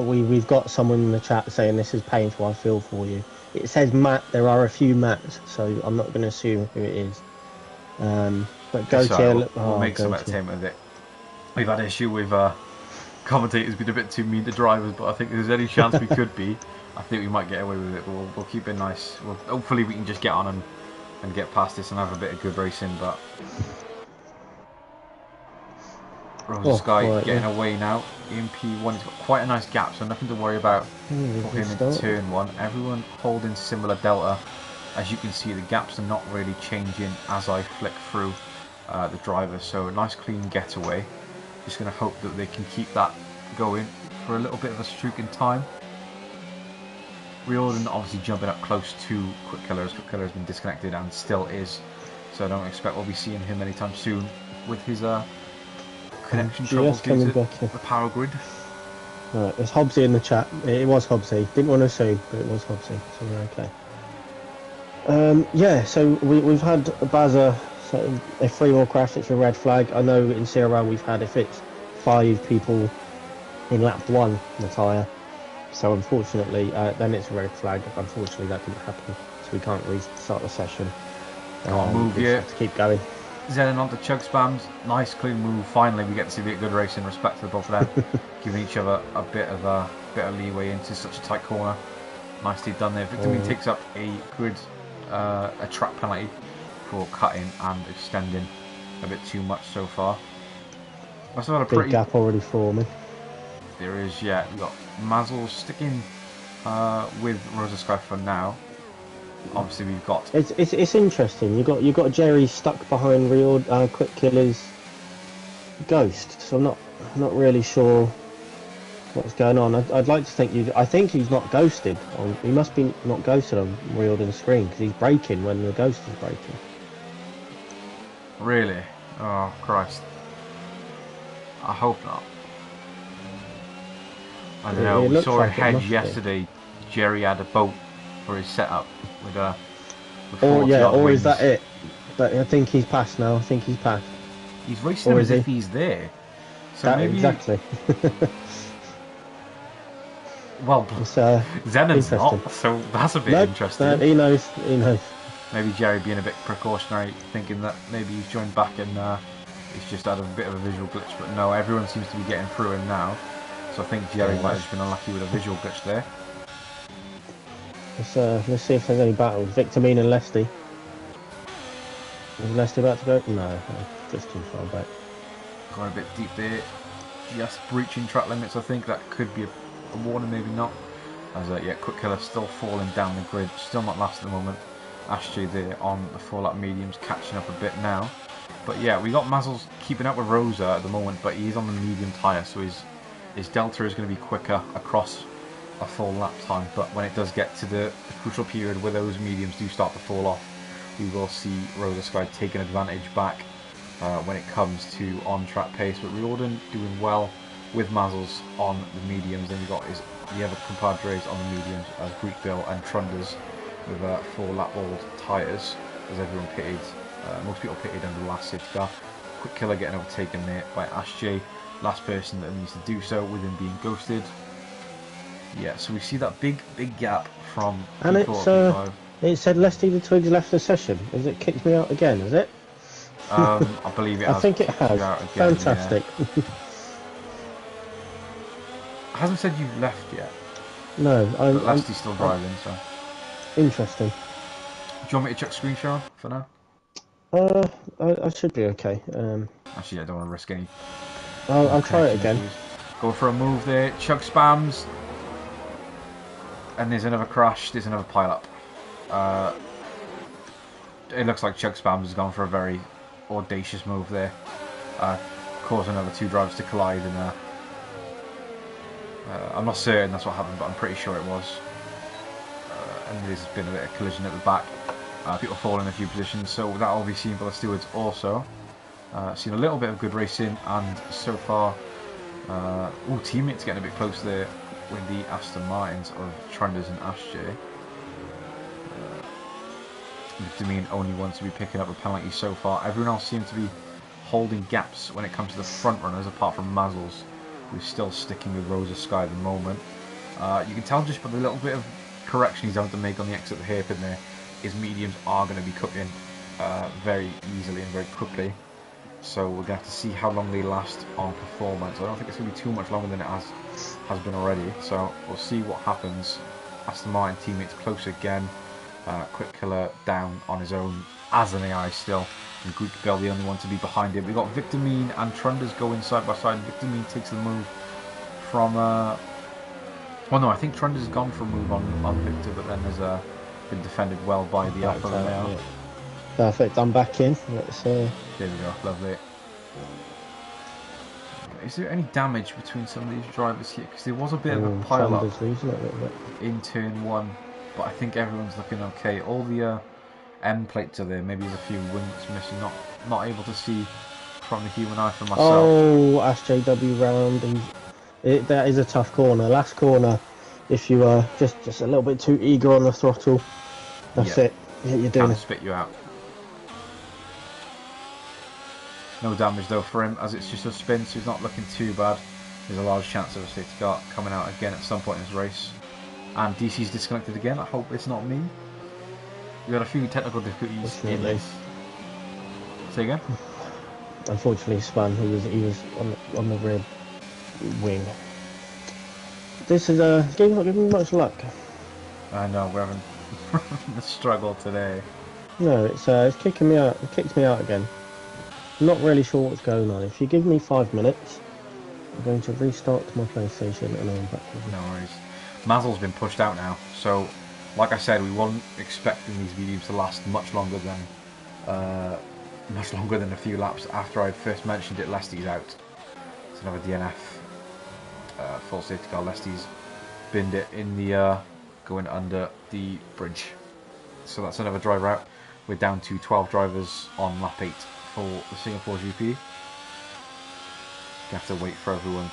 We've got someone in the chat saying this is painful. I feel for you. It says Matt. There are a few Matts, so I'm not going to assume who it is. But Gautier, we'll make some entertainment of it. we've had issue with commentators being a bit too mean to drivers, but I think if there's any chance we could be, I think we might get away with it. But we'll keep it nice. Hopefully we can just get on and get past this and have a bit of good racing. But Rosa Sky right, getting away now. EMP1 has got quite a nice gap, so nothing to worry about for him in turn 1. Everyone holding similar delta. As you can see, the gaps are not really changing as I flick through the driver, so a nice clean getaway. Just going to hope that they can keep that going for a little bit of a streak in time. Riordan obviously jumping up close to Quick Killer, as Quick Killer has been disconnected and still is, so I don't expect we'll be seeing him anytime soon with his connection troubles due to the power grid. Right, there's Hobbsy in the chat. It was Hobbsy. Didn't want to assume, but it was Hobbsy, so we're okay. Yeah, so we've had Bazza. So if 3 more crash, it's a red flag. I know in CRL we've had, if it's 5 people in lap 1 in the tyre. So unfortunately, then it's a red flag. Unfortunately, that didn't happen, so we can't restart the session. Can't move yet. To keep going. Zen on to Chug Spams. Nice clean move. Finally, we get to see a bit of good racing. Respect to the both of them, giving each other a bit of leeway into such a tight corner. Nicely done there. Victor Mean takes up a good a track penalty for cutting and extending a bit too much so far. Must have had a big pretty gap already for me. There is, yeah. We've got Mazel sticking with Rosa Sky for now. Obviously, we've got. It's interesting. You got Jerry stuck behind real Quick Killer's Ghost. So I'm not really sure what's going on. I'd like to think I think he's not ghosted. He must be not ghosted on Riordan's screen because he's braking when the Ghost is braking. Really? Oh Christ! I hope not. I don't know. We saw a hedge yesterday. Jerry had a boat for his setup with a. Or is that it? But I think he's passed now. I think he's passed. He's racing him as if he's there. So maybe exactly. Well, Zenon's not, so that's a bit interesting. He knows. Maybe Jerry being a bit precautionary, thinking that maybe he's joined back and he's just had a bit of a visual glitch. But no, everyone seems to be getting through him now. So I think Jerry might have been unlucky with a visual glitch there. Let's see if there's any battles. Victor Mean and Lesty. Is Lesty about to go? No, just too far back. Going a bit deep there. Just breaching track limits, I think. That could be a warning, maybe not. As yeah, Quick Killer still falling down the grid. Still not last at the moment. Ashley there on the 4-lap mediums, catching up a bit now. But yeah, we got Mazel's keeping up with Rosa at the moment, but he's on the medium tyre, so his delta is going to be quicker across a full lap time. But when it does get to the crucial period where those mediums do start to fall off, we will see Rosa Sky taking advantage back when it comes to on-track pace. But Riordan doing well with Mazel's on the mediums. Then we've got the other compadres on the mediums as Greek Bill and Trunders with 4-lap old tyres as everyone pitted. Most people pitted under the last safety car. Quick Killer getting overtaken there by Ash J. Last person that needs to do so with him being ghosted. Yeah, so we see that big gap from and P4, it said Lesty the Twigs left the session. Is it kicked me out again, is it? I believe it has. I think it has. Again, fantastic. Yeah. Hasn't said you've left yet. No, but Lesty's still driving, so. Interesting. Do you want me to check screen share for now? I should be okay. Actually, I don't want to risk any. I'll try it again. Go for a move there. Chug Spams. And there's another crash. There's another pile-up. It looks like Chug Spams has gone for a very audacious move there. Causing another 2 drivers to collide. And I'm not certain that's what happened, but I'm pretty sure it was. And there's been a bit of collision at the back. People fall in a few positions, so that will be seen by the stewards also. Seen a little bit of good racing, and so far, teammates getting a bit close there with the Aston Martins of Trunders and Ash J. Demean only wants to be picking up a penalty so far. Everyone else seems to be holding gaps when it comes to the front runners, apart from Mazel's, who's still sticking with Rosa Sky at the moment. You can tell just by the little bit of correction he's having to make on the exit of the hairpin there, his mediums are going to be cooking very easily and very quickly. So we're going to have to see how long they last on performance. I don't think it's going to be too much longer than it has been already. So we'll see what happens. Aston Martin teammates close again. Quick Killer down on his own as an AI still. And Greek Bell the only one to be behind him. We've got Victor Mean and Trunders going side by side. Victor Mean takes the move from... well, no, I think Trunders has gone for a move on Victor, but then has been defended well by the Alpha Romeo. Yeah. Perfect, I'm back in. Let's, There we go, lovely. Is there any damage between some of these drivers here? Because there was a bit of a pile-up in turn 1, but I think everyone's looking okay. All the end plates are there. Maybe there's a few wings missing. Not able to see from the human eye for myself. Oh, SJW round. And that is a tough corner. Last corner, if you are just a little bit too eager on the throttle, that's it. Yeah, you're doing it. Spit you out. No damage though for him, as it's just a spin, so he's not looking too bad. There's a large chance of a safety car coming out again at some point in this race. And DC's disconnected again. I hope it's not me. We had a few technical difficulties in this. Say again? Unfortunately, he spun. He was on the rear wing. This is not giving me much luck. I know we're having the struggle today. No, it's kicking me out. It kicks me out again. I'm not really sure what's going on. If you give me 5 minutes, I'm going to restart my PlayStation and I'm back with you. No worries. Mazel's been pushed out now, so like I said, we weren't expecting these videos to last much longer than a few laps after I'd first mentioned it. Lesty's out. It's another DNF. Full safety car. Lesty's binned it in the going under the bridge. So that's another driver out. We're down to 12 drivers on lap 8 for the Singapore GP. You have to wait for everyone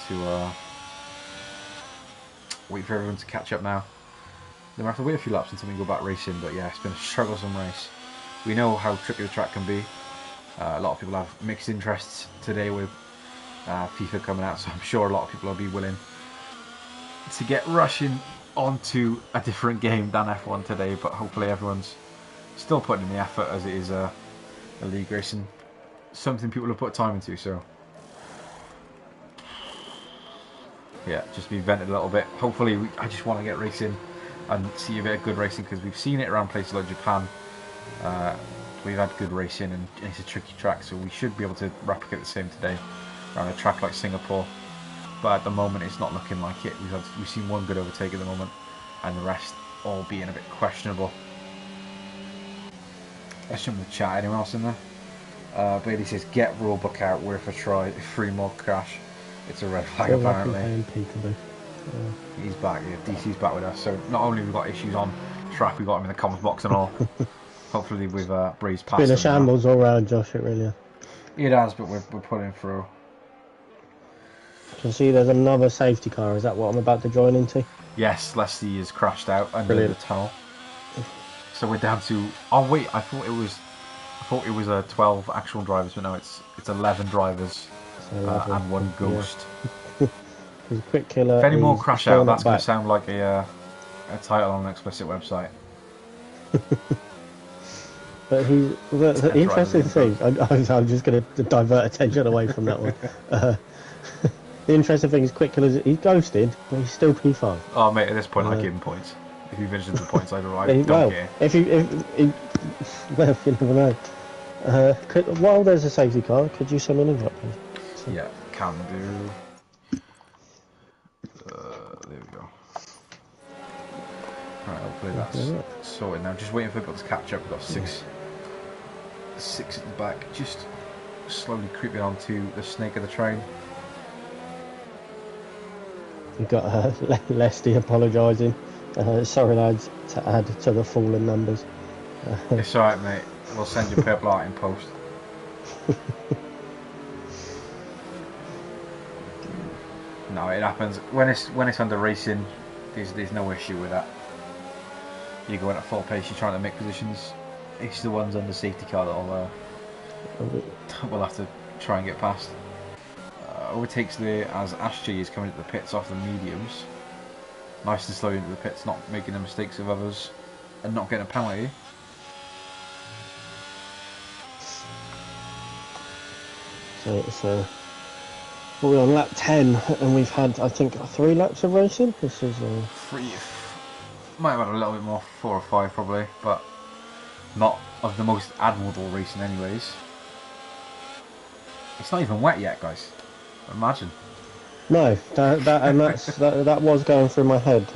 to catch up now. Then we have to wait a few laps until we go back racing. But yeah, it's been a strugglesome race. We know how tricky the track can be. A lot of people have mixed interests today with FIFA coming out, so I'm sure a lot of people will be willing to get rushing onto a different game than F1 today, but hopefully everyone's still putting in the effort, as it is a league racing, something people have put time into. So yeah, just be vented a little bit. Hopefully I just want to get racing and see a bit of good racing, because we've seen it around places like Japan. We've had good racing, and it's a tricky track, so we should be able to replicate the same today around a track like Singapore. But at the moment, it's not looking like it. We've seen one good overtake at the moment, and the rest all being a bit questionable. Let's jump in the chat. Anyone else in there? Bailey says, "Get rulebook out. Worth a try. 3 more crash." It's a red flag apparently. He's back. Yeah, DC's back with us. So not only have we got issues on track, we got him in the comments box and all. Hopefully we've breezed past. It's been a shambles all round, Josh. It really. It has, but we're putting through. You can see there's another safety car. Is that what I'm about to join into? Yes, Leslie is crashed out under the tunnel. So we're down to. Oh wait, I thought it was 12 actual drivers, but no, it's 11 drivers 11, and 1 ghost. Yeah. Quick Killer. If any more crash out, that's going to sound like a title on an explicit website. But the interesting thing, I'm just going to divert attention away from that one. The interesting thing is Quick Killer's, he's ghosted, but he's still P5. Oh mate, at this point I give him points. If he mentions the points, I don't care. If you never know. While there's a safety car, could you send an invite, please? So. Yeah, can do. There we go. Right, hopefully that's sorted now. Just waiting for people to catch up. We've got six at the back, just slowly creeping onto the snake of the train. You've got Lesty apologising. Sorry lads, to add to the fallen numbers. It's alright mate, we'll send you purple art in post. No, it happens. When it's under racing, there's no issue with that. You're going at full pace, you're trying to make positions. It's the ones under safety car that we'll have to try and get past. Overtakes there as Ash G is coming into the pits off the mediums. Nice and slow into the pits, not making the mistakes of others and not getting a penalty. So it's we're on lap 10, and we've had, I think, 3 laps of racing. This is Three, might have had a little bit more, 4 or 5 probably, but not of the most admirable racing anyways. It's not even wet yet, guys. Imagine. no, that was going through my head.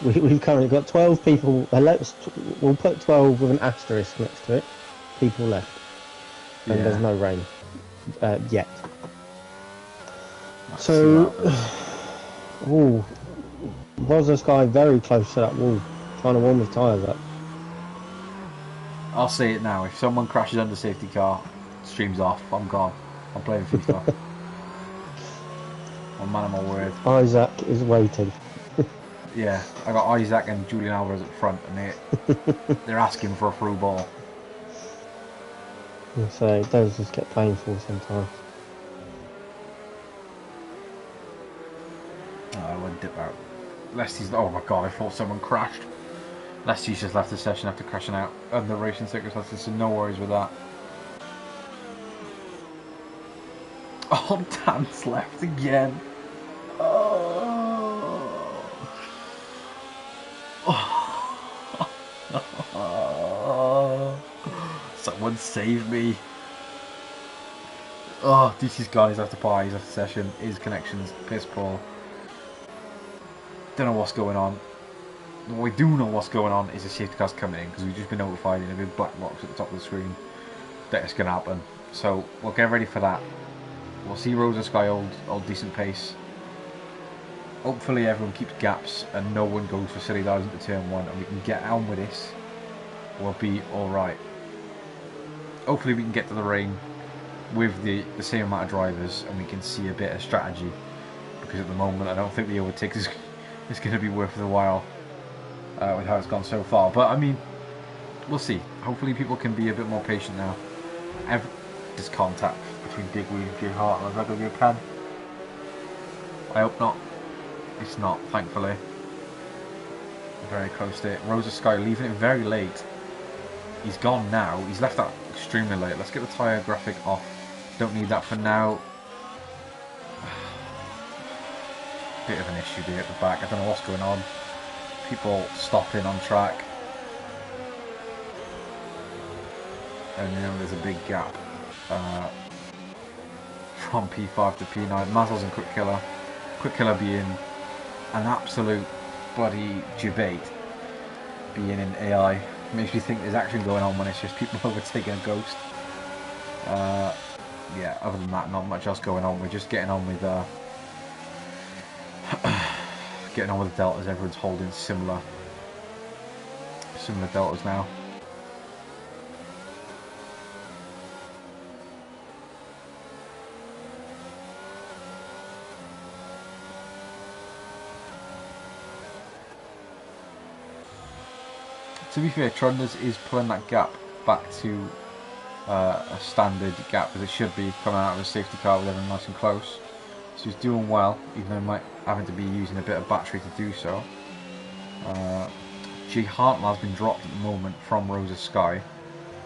We've currently got 12 people. We'll put 12 with an asterisk next to it. People left, and there's no rain yet. Let's So, was this guy very close to that wall, trying to warm his tyres up? I'll say it now. If someone crashes under safety car, stream's off. I'm gone. I'm playing FIFA. I'm man of my word. Isaac is waiting. Yeah, I got Isaac and Julian Alvarez at front, and they're asking for a through ball. So it does just get painful sometimes. Oh, I wouldn't dip out. Lesty's. Oh my god! I thought someone crashed. Lesty's just left the session after crashing out under racing circumstances, so no worries with that. Oh, Dan's left again. Someone save me. Oh, DC's gone. He's after par. He's after session. His connection's piss poor. Don't know what's going on. What we do know what's going on is the safety car's coming in, because we've just been notified in a big black box at the top of the screen that it's going to happen. So we'll get ready for that. We'll see Rosa Sky hold decent pace. Hopefully everyone keeps gaps and no one goes for silly dives into turn 1, and we can get on with this. We'll be alright. Hopefully we can get to the rain with the same amount of drivers, and we can see a bit of strategy, because at the moment I don't think the overtake is going to be worth the while with how it's gone so far. But I mean, we'll see. Hopefully people can be a bit more patient now. There's contact between Big Wheel and Jay Hart and regular can. I hope not. It's not, thankfully. Very close to it. Rosa Sky leaving it very late. He's gone now. He's left that extremely late. Let's get the tyre graphic off. Don't need that for now. Bit of an issue there at the back. I don't know what's going on. People stopping on track. And you know there's a big gap from P5 to P9. Mazel's and Quick Killer. Quick Killer being an absolute bloody debate. Being in AI makes me think there's action going on when it's just people overtaking a ghost. Yeah, other than that, not much else going on. We're just getting on with getting on with the deltas. Everyone's holding similar deltas now. To be fair, Trunders is pulling that gap back to a standard gap, as it should be, coming out of a safety car with everyone nice and close. So he's doing well, even though he might having to be using a bit of battery to do so. G Hartnell has been dropped at the moment from Rosa Sky,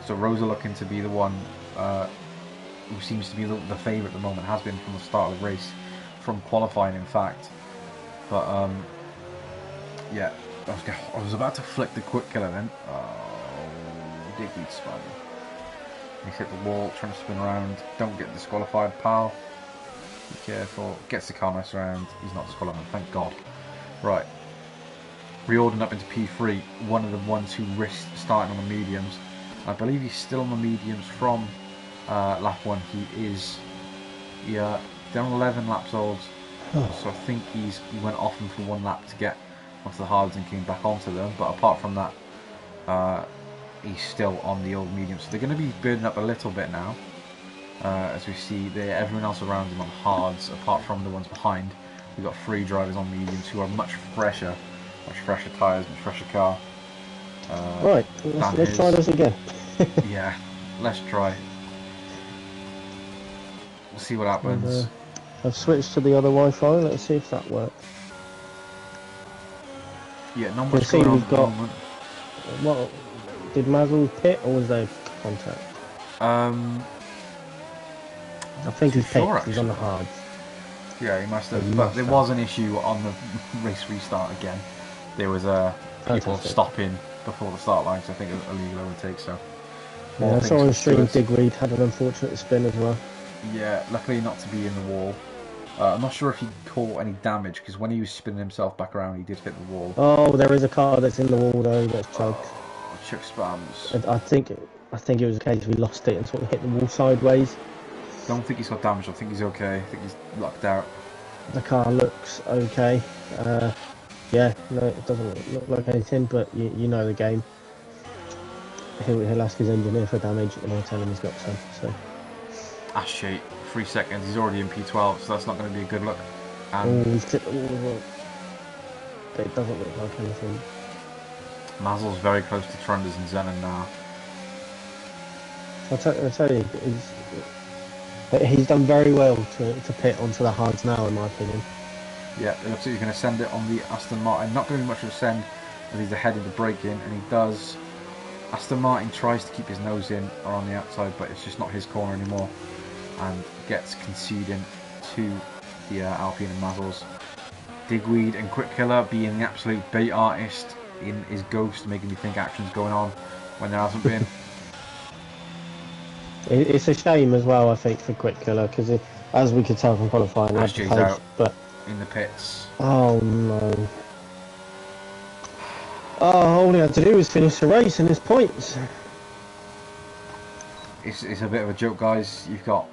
so Rosa looking to be the one who seems to be the favourite at the moment, has been from the start of the race, from qualifying in fact. But yeah, I was about to flick the Quick Killer then. Oh, Digweed spun. He's hit the wall, trying to spin around. Don't get disqualified, pal. Be careful. Gets the car nice around. He's not disqualified, thank God. Right. Reordering up into P3. One of the ones who risked starting on the mediums. I believe he's still on the mediums from lap 1. He is down 11 laps old. So I think he went off them for 1 lap to get onto the hards and came back onto them. But apart from that, he's still on the old medium. So they're going to be burning up a little bit now. As we see there, everyone else around him on hards, apart from the ones behind. We've got 3 drivers on mediums who are much fresher tyres, much fresher car. Right, let's try this again. Yeah, let's try. We'll see what happens. I've switched to the other Wi-Fi. Let's see if that works. Yeah, not much going on at the moment. What did Mazel pit or was there contact? I think he's sure, picked. He's on the hards. Yeah, he must have. He But must there have. was an issue on the race restart again. There was people Fantastic. stopping before the start line, so I think it was illegal overtake. So more Yeah, I things saw on for stream stewards. Digweed had an unfortunate spin as well. Yeah, luckily not to be in the wall. I'm not sure if he caught any damage because when he was spinning himself back around, he did hit the wall. Oh, there is a car that's in the wall though. That's chugged. Oh, Chuck spams. And I think it was a case we lost it and sort of hit the wall sideways. Don't think he's got damage. I think he's okay. I think he's lucked out. The car looks okay. Yeah, no, it doesn't look like anything, but you know the game. He'll ask his engineer for damage, and I'll tell him he's got some. So. Ah shit, 3 seconds. He's already in P12, so that's not going to be a good look. Oh, he's hit the wall as well. But it doesn't look like anything. Mazel's very close to Trunders and Zenon now. I'll tell you, he's done very well to pit onto the hards now, in my opinion. Yeah, it looks like he's going to send it on the Aston Martin. Not going to be much of a send as he's ahead of the braking, and he does. Aston Martin tries to keep his nose in or on the outside, but it's just not his corner anymore, and gets conceding to the Alpine and Mazels. Digweed and Quick Killer being the absolute bait artist in his ghost, making me think action's going on when there hasn't been. It's a shame as well, I think, for Quick Killer, because as we could tell from qualifying, he had the Ashjay's pace, out but in the pits. oh no. Oh, all he had to do was finish the race and his points. It's a bit of a joke, guys. You've got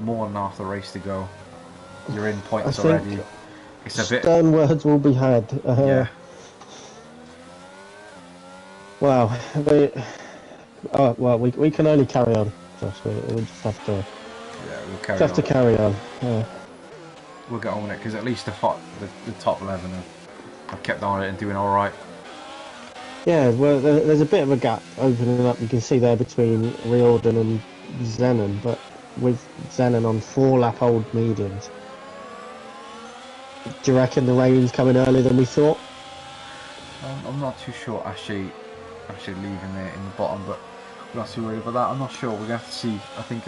more than half the race to go. You're in points already. It's a bit. Stern words will be had. Yeah. Wow. Well, we can only carry on. Josh, we just have to. Yeah, we'll carry Just on. have to carry on. Yeah. We'll get on with it because at least the top 11 have kept on it and doing all right. Yeah, well, there's a bit of a gap opening up. You can see there between Riordan and Zenon, but with Zenon on 4-lap old mediums. Do you reckon the rain's coming earlier than we thought? I'm not too sure. Actually leaving there in the bottom, but we're not too worried about that. I'm not sure. We're gonna have to see. I think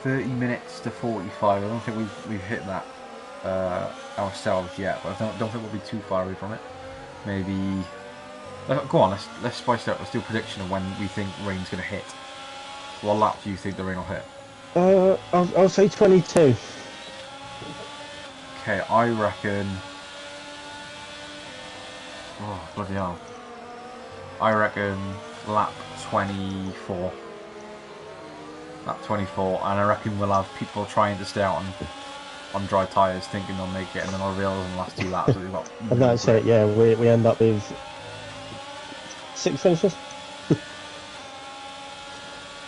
30 minutes to 45. I don't think we've hit that ourselves yet, but I don't think we'll be too far away from it. Maybe. Go on. Let's spice it up. Let's do a prediction of when we think rain's gonna hit. What lap do you think the rain will hit? I'll say 22. Okay, I reckon. Oh, bloody hell. I reckon lap 24. Lap 24, and I reckon we'll have people trying to stay out on dry tyres thinking they'll make it, and then I'll realise in the last 2 laps that we've got. And that's it, yeah, we end up with 6 finishes.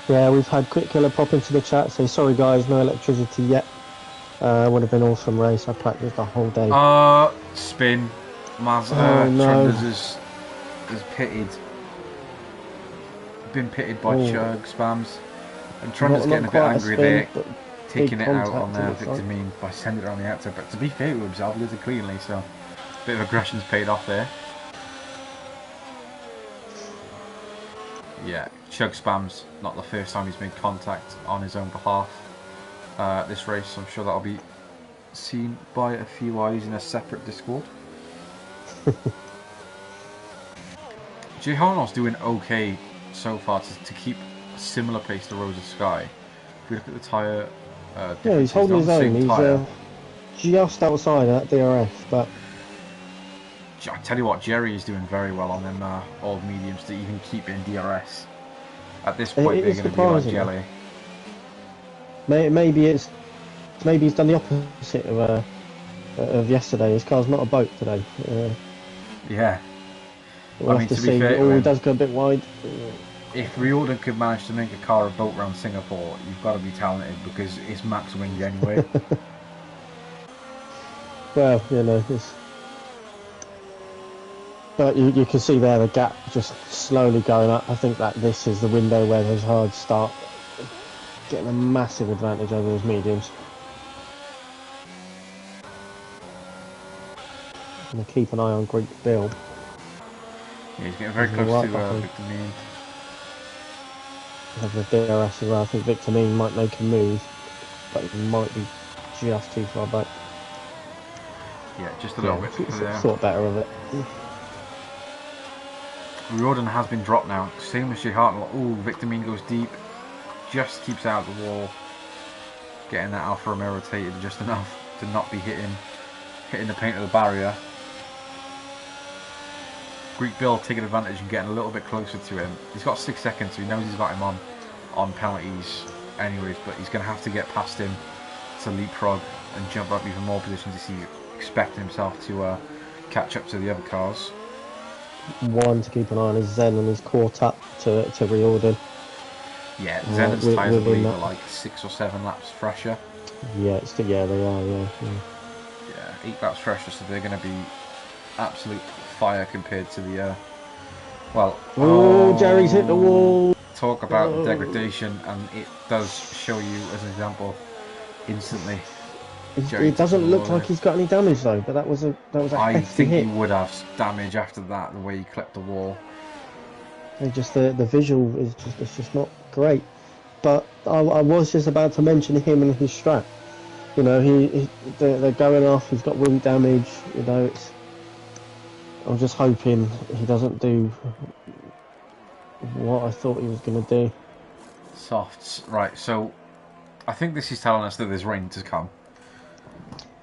Yeah, we've had Quick Killer pop into the chat, say sorry guys, no electricity yet. Would have been an awesome race. I practiced the whole day. Spin. Maz, Oh, no. Trunders is pitted. Been pitted by Chug spams. And Trunders getting a bit angry there, taking it out on Victor by sending it on the outside. But to be fair to himself, he did it cleanly, so a bit of aggression's paid off there. Yeah, Chug spams. Not the first time he's made contact on his own behalf this race. I'm sure that'll be seen by a few eyes in a separate Discord. Jay Harnall's doing okay so far to keep a similar pace to Rosa Sky. If we look at the tyre, yeah, he's holding his own. He's just outside that DRS, but I tell you what, Jerry is doing very well on them old mediums to even keep in DRS. At this point, they're going to be like jelly. Maybe he's done the opposite of yesterday. His car's not a boat today. Yeah. We'll have to see. He does go a bit wide. If Riordan could manage to make a car a boat around Singapore, you've got to be talented because it's max wings anyway. Well, you know, but you can see there the gap just slowly going up. I think that this is the window where those hards start getting a massive advantage over those mediums. I'm going to keep an eye on Greek Bill. Yeah, he's getting very close to Victor Mean. of the DRS as well. I think Victor Mean might make a move, but he might be just too far back. Yeah, just a little bit there. Thought better of it. Riordan has been dropped now. Same as Jay Hartnell. Oh, Victor Mean goes deep. Just keeps out the wall. Getting that Alfa Romeo rotated just enough to not be hitting the paint of the barrier. Greek Bill taking advantage and getting a little bit closer to him. He's got 6 seconds, so he knows he's got him on penalties anyways, but he's going to have to get past him to leapfrog and jump up even more positions if he's expecting himself to catch up to the other cars. One to keep an eye on is Zen, and he's caught up to Riordan. Yeah, Zenon's tyres, I believe, are like 6 or 7 laps fresher. Yeah, they are, yeah. Yeah, 8 laps fresher, so they're going to be absolute fire compared to the, well... Oh, Jerry's hit the wall! Talk about degradation, and it does show you, as an example, instantly. It doesn't look like he's got any damage though, but that was a I think hit. he would have damage after that, the way he clipped the wall. Just the visual is just not great. But I was just about to mention him and his strap. You know, they're going off. He's got wing damage. You know, I'm just hoping he doesn't do what I thought he was going to do. Softs, right? So I think this is telling us that there's rain to come.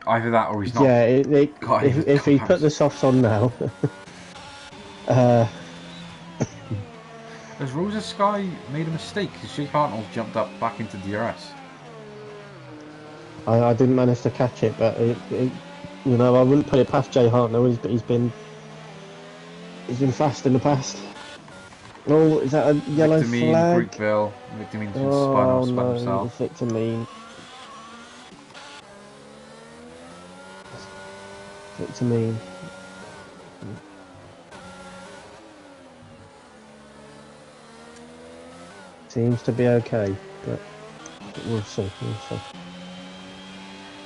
Either that or he's not. Yeah, if he put the softs on now. Has Rosa Sky made a mistake? Because Jake Hartnell's jumped up back into DRS. I didn't manage to catch it, but you know, I wouldn't put it past Jay Hartnell. He's been fast in the past. Oh, is that a yellow Victor Mean, flag? Brookville. Victor Mean's been spun himself. Victor Mean. Victor Mean. Seems to be okay, but we'll see.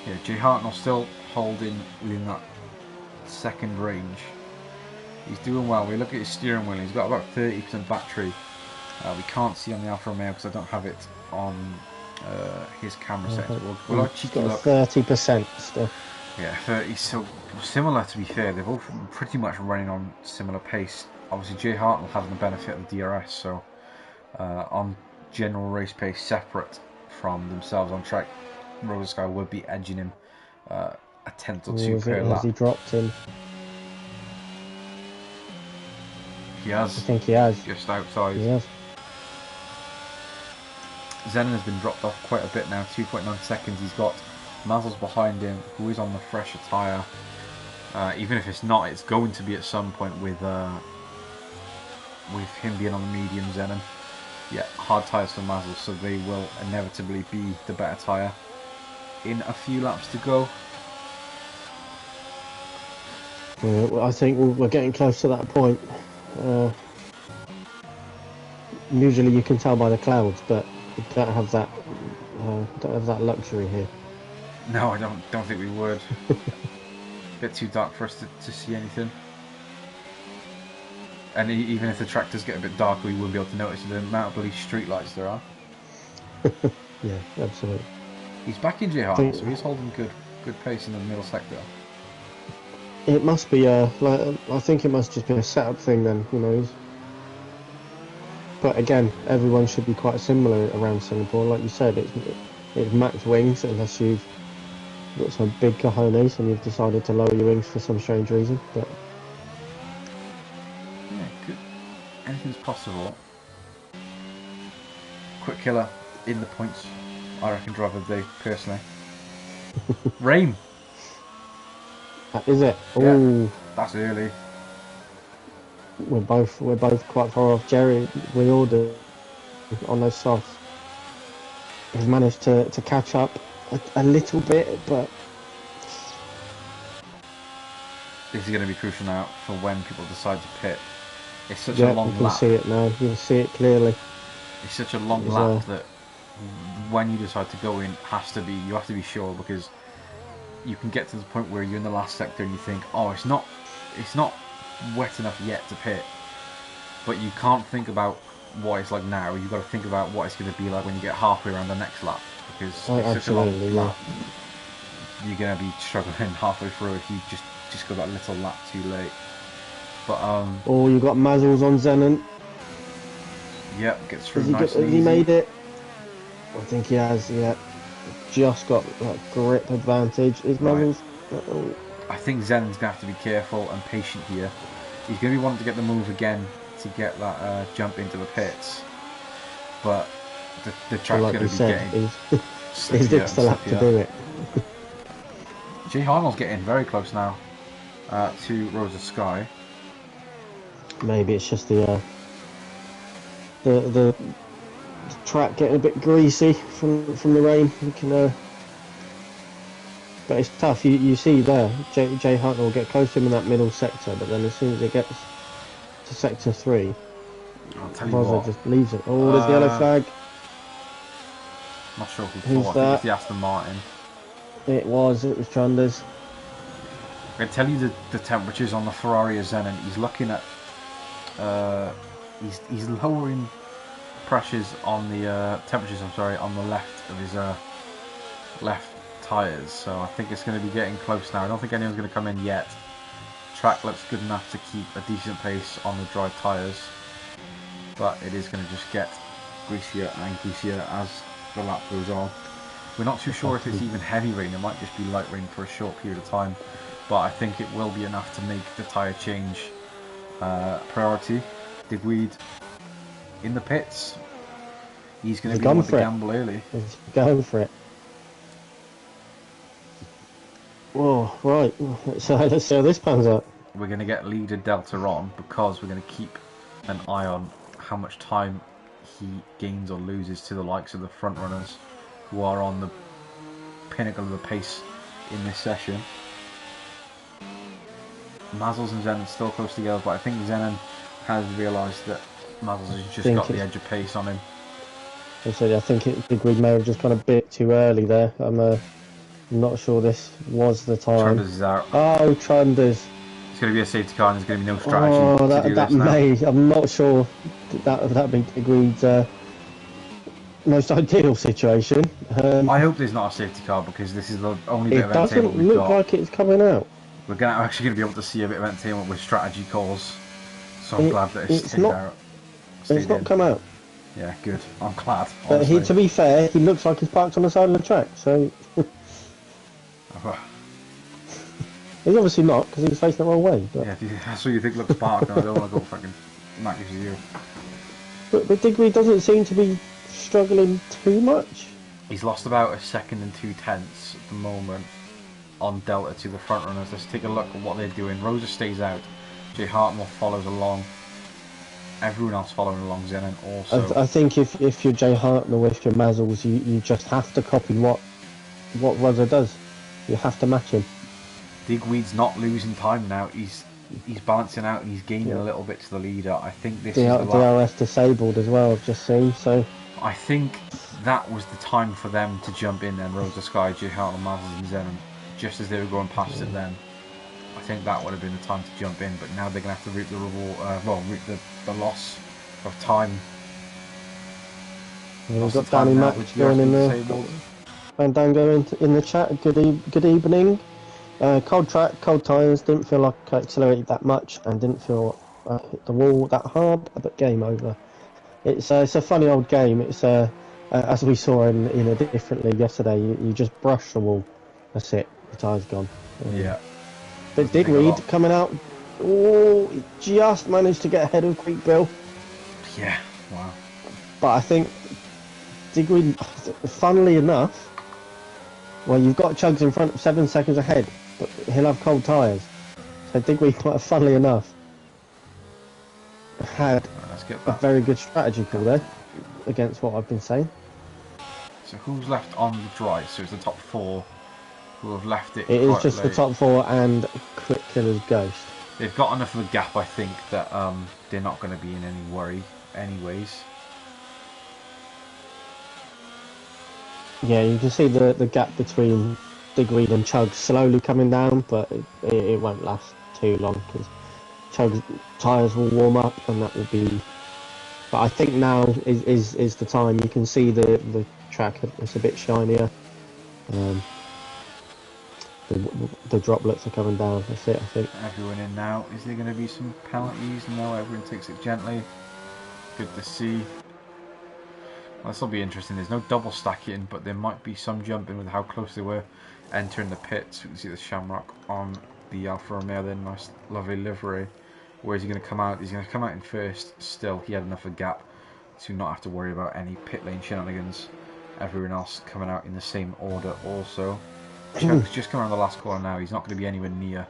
Yeah, Jay Hartnell still holding within that second range. He's doing well. We look at his steering wheel. He's got about 30% battery. We can't see on the Alfa Romeo because I don't have it on his camera settings. We'll have a cheeky look. 30% still. Yeah, 30. So similar, to be fair. They're both pretty much running on similar pace. Obviously, Jay Hartnell having the benefit of the DRS, so on general race pace, separate from themselves on track, Rosa Sky would be edging him a tenth or two per lap. Has he dropped him? He has. I think he has. Just outside. He has. Zenon has been dropped off quite a bit now, 2.9 seconds. He's got Mazel's behind him, who is on the fresher tyre. Even if it's not, it's going to be at some point with him being on the medium Zenon. Yeah, hard tyres for Mazel, so they will inevitably be the better tyre. In a few laps to go. Well, I think we're getting close to that point. Usually you can tell by the clouds, but we don't have that. Don't have that luxury here. No, I don't think we would. A bit too dark for us to see anything. And even if the track does get a bit darker, we wouldn't be able to notice the amount of bloody street lights there are. Yeah, absolutely. He's back in Jay Hartnell, so he's holding good pace in the middle sector. It must be I think it must just be a setup thing then, you know. But again, everyone should be quite similar around Singapore. Like you said, it's max wings unless you've got some big cojones and you've decided to lower your wings for some strange reason. But yeah, good. Anything's possible. Quick killer in the points. I reckon driver of the day, personally. Rain. Is it? Yeah, Ooh. that's early. We're both quite far off. Jerry Riordan on those softs. He's managed to catch up a little bit, but this is going to be crucial now for when people decide to pit. It's such yeah, a long you can lap. see it now. You can see it clearly. It's such a long lap that when you decide to go in, you have to be sure, because you can get to the point where you're in the last sector and you think, oh, it's not wet enough yet to pit, but you can't think about what it's like now, you've got to think about what it's going to be like when you get halfway around the next lap, because Oh, it's such a long absolutely, lap. You're going to be struggling halfway through if you just go that little lap too late. But Oh, you got Mazzles on Zenon. yep, gets through Has he, nice and has he easy. made it? I think he has. Yeah, just got that grip advantage. Is Right. Mazzles? Oh. I think Zenon's going to have to be careful and patient here. He's going to be wanting to get the move again to get that jump into the pits. But the track's Like going you to be said, getting he's next to lap to do it. Jay Harnell's getting very close now to Rosa Sky. Maybe it's just the track getting a bit greasy from the rain. You can, but it's tough. You see there, Jay Hartnell will get close to him in that middle sector, but then as soon as it gets to sector 3, I'll tell you Rosa what. just leaves it. Oh, there's the yellow flag. Not sure who Who's thought. I think that? it's the Aston Martin. It was Trunders. I can tell you the temperatures on the Ferrari of Zenon. He's looking at he's lowering pressures on the temperatures. I'm sorry, on the left of his left tyres. So I think it's going to be getting close now. I don't think anyone's going to come in yet. Track looks good enough to keep a decent pace on the dry tyres, but it is going to just get greasier and greasier as the lap goes on. We're not too sure if it's even heavy rain. It might just be light rain for a short period of time, but I think it will be enough to make the tyre change priority. Digweed in the pits. He's going to be able to gamble early. He's going for it. Oh, right. So let's see how this pans out. We're going to get leader Delta on because we're going to keep an eye on how much time he gains or loses to the likes of the front runners who are on the pinnacle of the pace in this session. Mazzles and Zenon still close together, but I think Zenon has realised that Mazzles has just got the edge of pace on him. I think Digweed may have just gone a bit too early there. I'm not sure this was the time. Trunders is out. Oh, Trunders. It's going to be a safety car and there's going to be no strategy to do that this now. may. I'm not sure that be Digweed's most ideal situation. I hope there's not a safety car because this is the only bit of entertainment we've got. It doesn't look like it's coming out. We're actually going to be able to see a bit of entertainment with strategy calls. So I'm glad that it's stayed out. It's not come out. Yeah, good. I'm glad. But to be fair, he looks like he's parked on the side of the track, so... He's obviously not, because he's facing the wrong way. But... Yeah, that's what you think looks parked, and I don't want to go fucking smack you. But Digweed doesn't seem to be struggling too much. He's lost about 1 2 seconds at the moment on Delta to the front runners. Let's take a look at what they're doing. Rosa stays out. Jay Hartnell follows along. Everyone else following along Zenon also. I think if you're Jay Hartnell, if you're Mazzles, you just have to copy what Rosa does. You have to match him. Digweed's not losing time now. He's balancing out and he's gaining a little bit to the leader. I think this is the DRS disabled as well, I've just seen. So I think that was the time for them to jump in then. Rosa Sky, Jay Hartnell, Mazzles and Zenon, just as they were going past it then. I think that would have been the time to jump in, but now they're going to have to reap the reap the loss of time. We've got Danny Mack going in there. And Dango in the chat. Good evening. Cold track, cold tyres. Didn't feel like I accelerated that much, and didn't feel hit the wall that hard. But game over. It's a funny old game. It's as we saw in a different league yesterday. You just brush the wall. That's it. The tyre's gone. Yeah. But Digweed coming out, he just managed to get ahead of Creek Bill. Yeah, wow. But I think Digweed, funnily enough, well, you've got Chugs in front 7 seconds ahead, but he'll have cold tyres. So Digweed, quite funnily enough, had a very good strategy call there against what I've been saying. So who's left on the dry? So it's the top 4. Who have left it. It is just late. the top 4 and Quick Killer's Ghost. They've got enough of a gap, I think, that they're not going to be in any worry, anyways. Yeah, you can see the gap between Digweed and Chug slowly coming down, but it won't last too long because Chug's tyres will warm up and that will be But I think now is the time. You can see the track; it's a bit shinier. Um, the droplets are coming down. That's it, I think. Everyone in now. Is there going to be some penalties? No, everyone takes it gently. Good to see. Well, this will be interesting. There's no double stacking, but there might be some jumping with how close they were entering the pits. You can see the Shamrock on the Alfa Romeo there. Nice, lovely livery. Where is he going to come out? He's going to come out in first still. He had enough of a gap to not have to worry about any pit lane shenanigans. Everyone else coming out in the same order also. Chuck's just come around the last corner now. He's not going to be anywhere near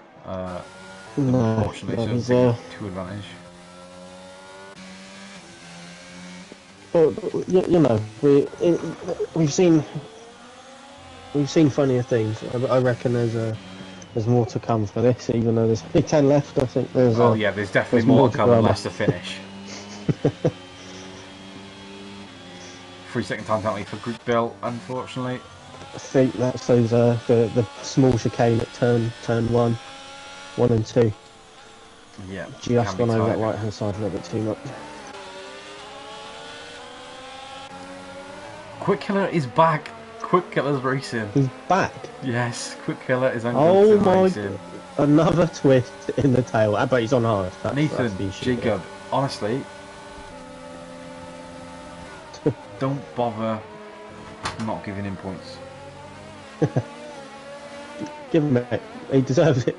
unfortunately, so he's taking 2 advantage. But you know, we've seen funnier things. I reckon there's more to come for this, even though there's only 10 left. I think there's. Oh yeah, there's definitely more to come and less to finish. 3-second time penalty for Group Bill, unfortunately. I think that's those the small chicane at turn 1 and 2. Yeah, just gone over that right hand side a little bit too much. Quick Killer is back. Quick Killer's racing. He's back. Yes, Quick Killer is on. Oh my! Racing. Another twist in the tail. I bet he's on hard. Nathan, Jacob, honestly, don't bother not giving him points. Give him it. He deserves it.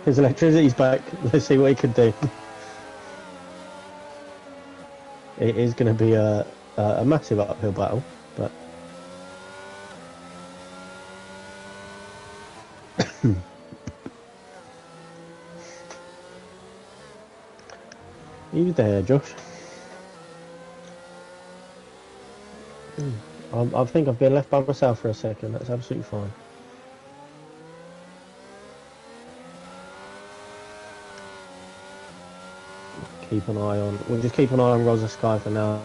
His electricity's back. Let's see what he can do. It is going to be a massive uphill battle, but you there, Josh? I think I've been left by myself for a second. That's absolutely fine. Keep an eye on. We'll just keep an eye on Rosa for now.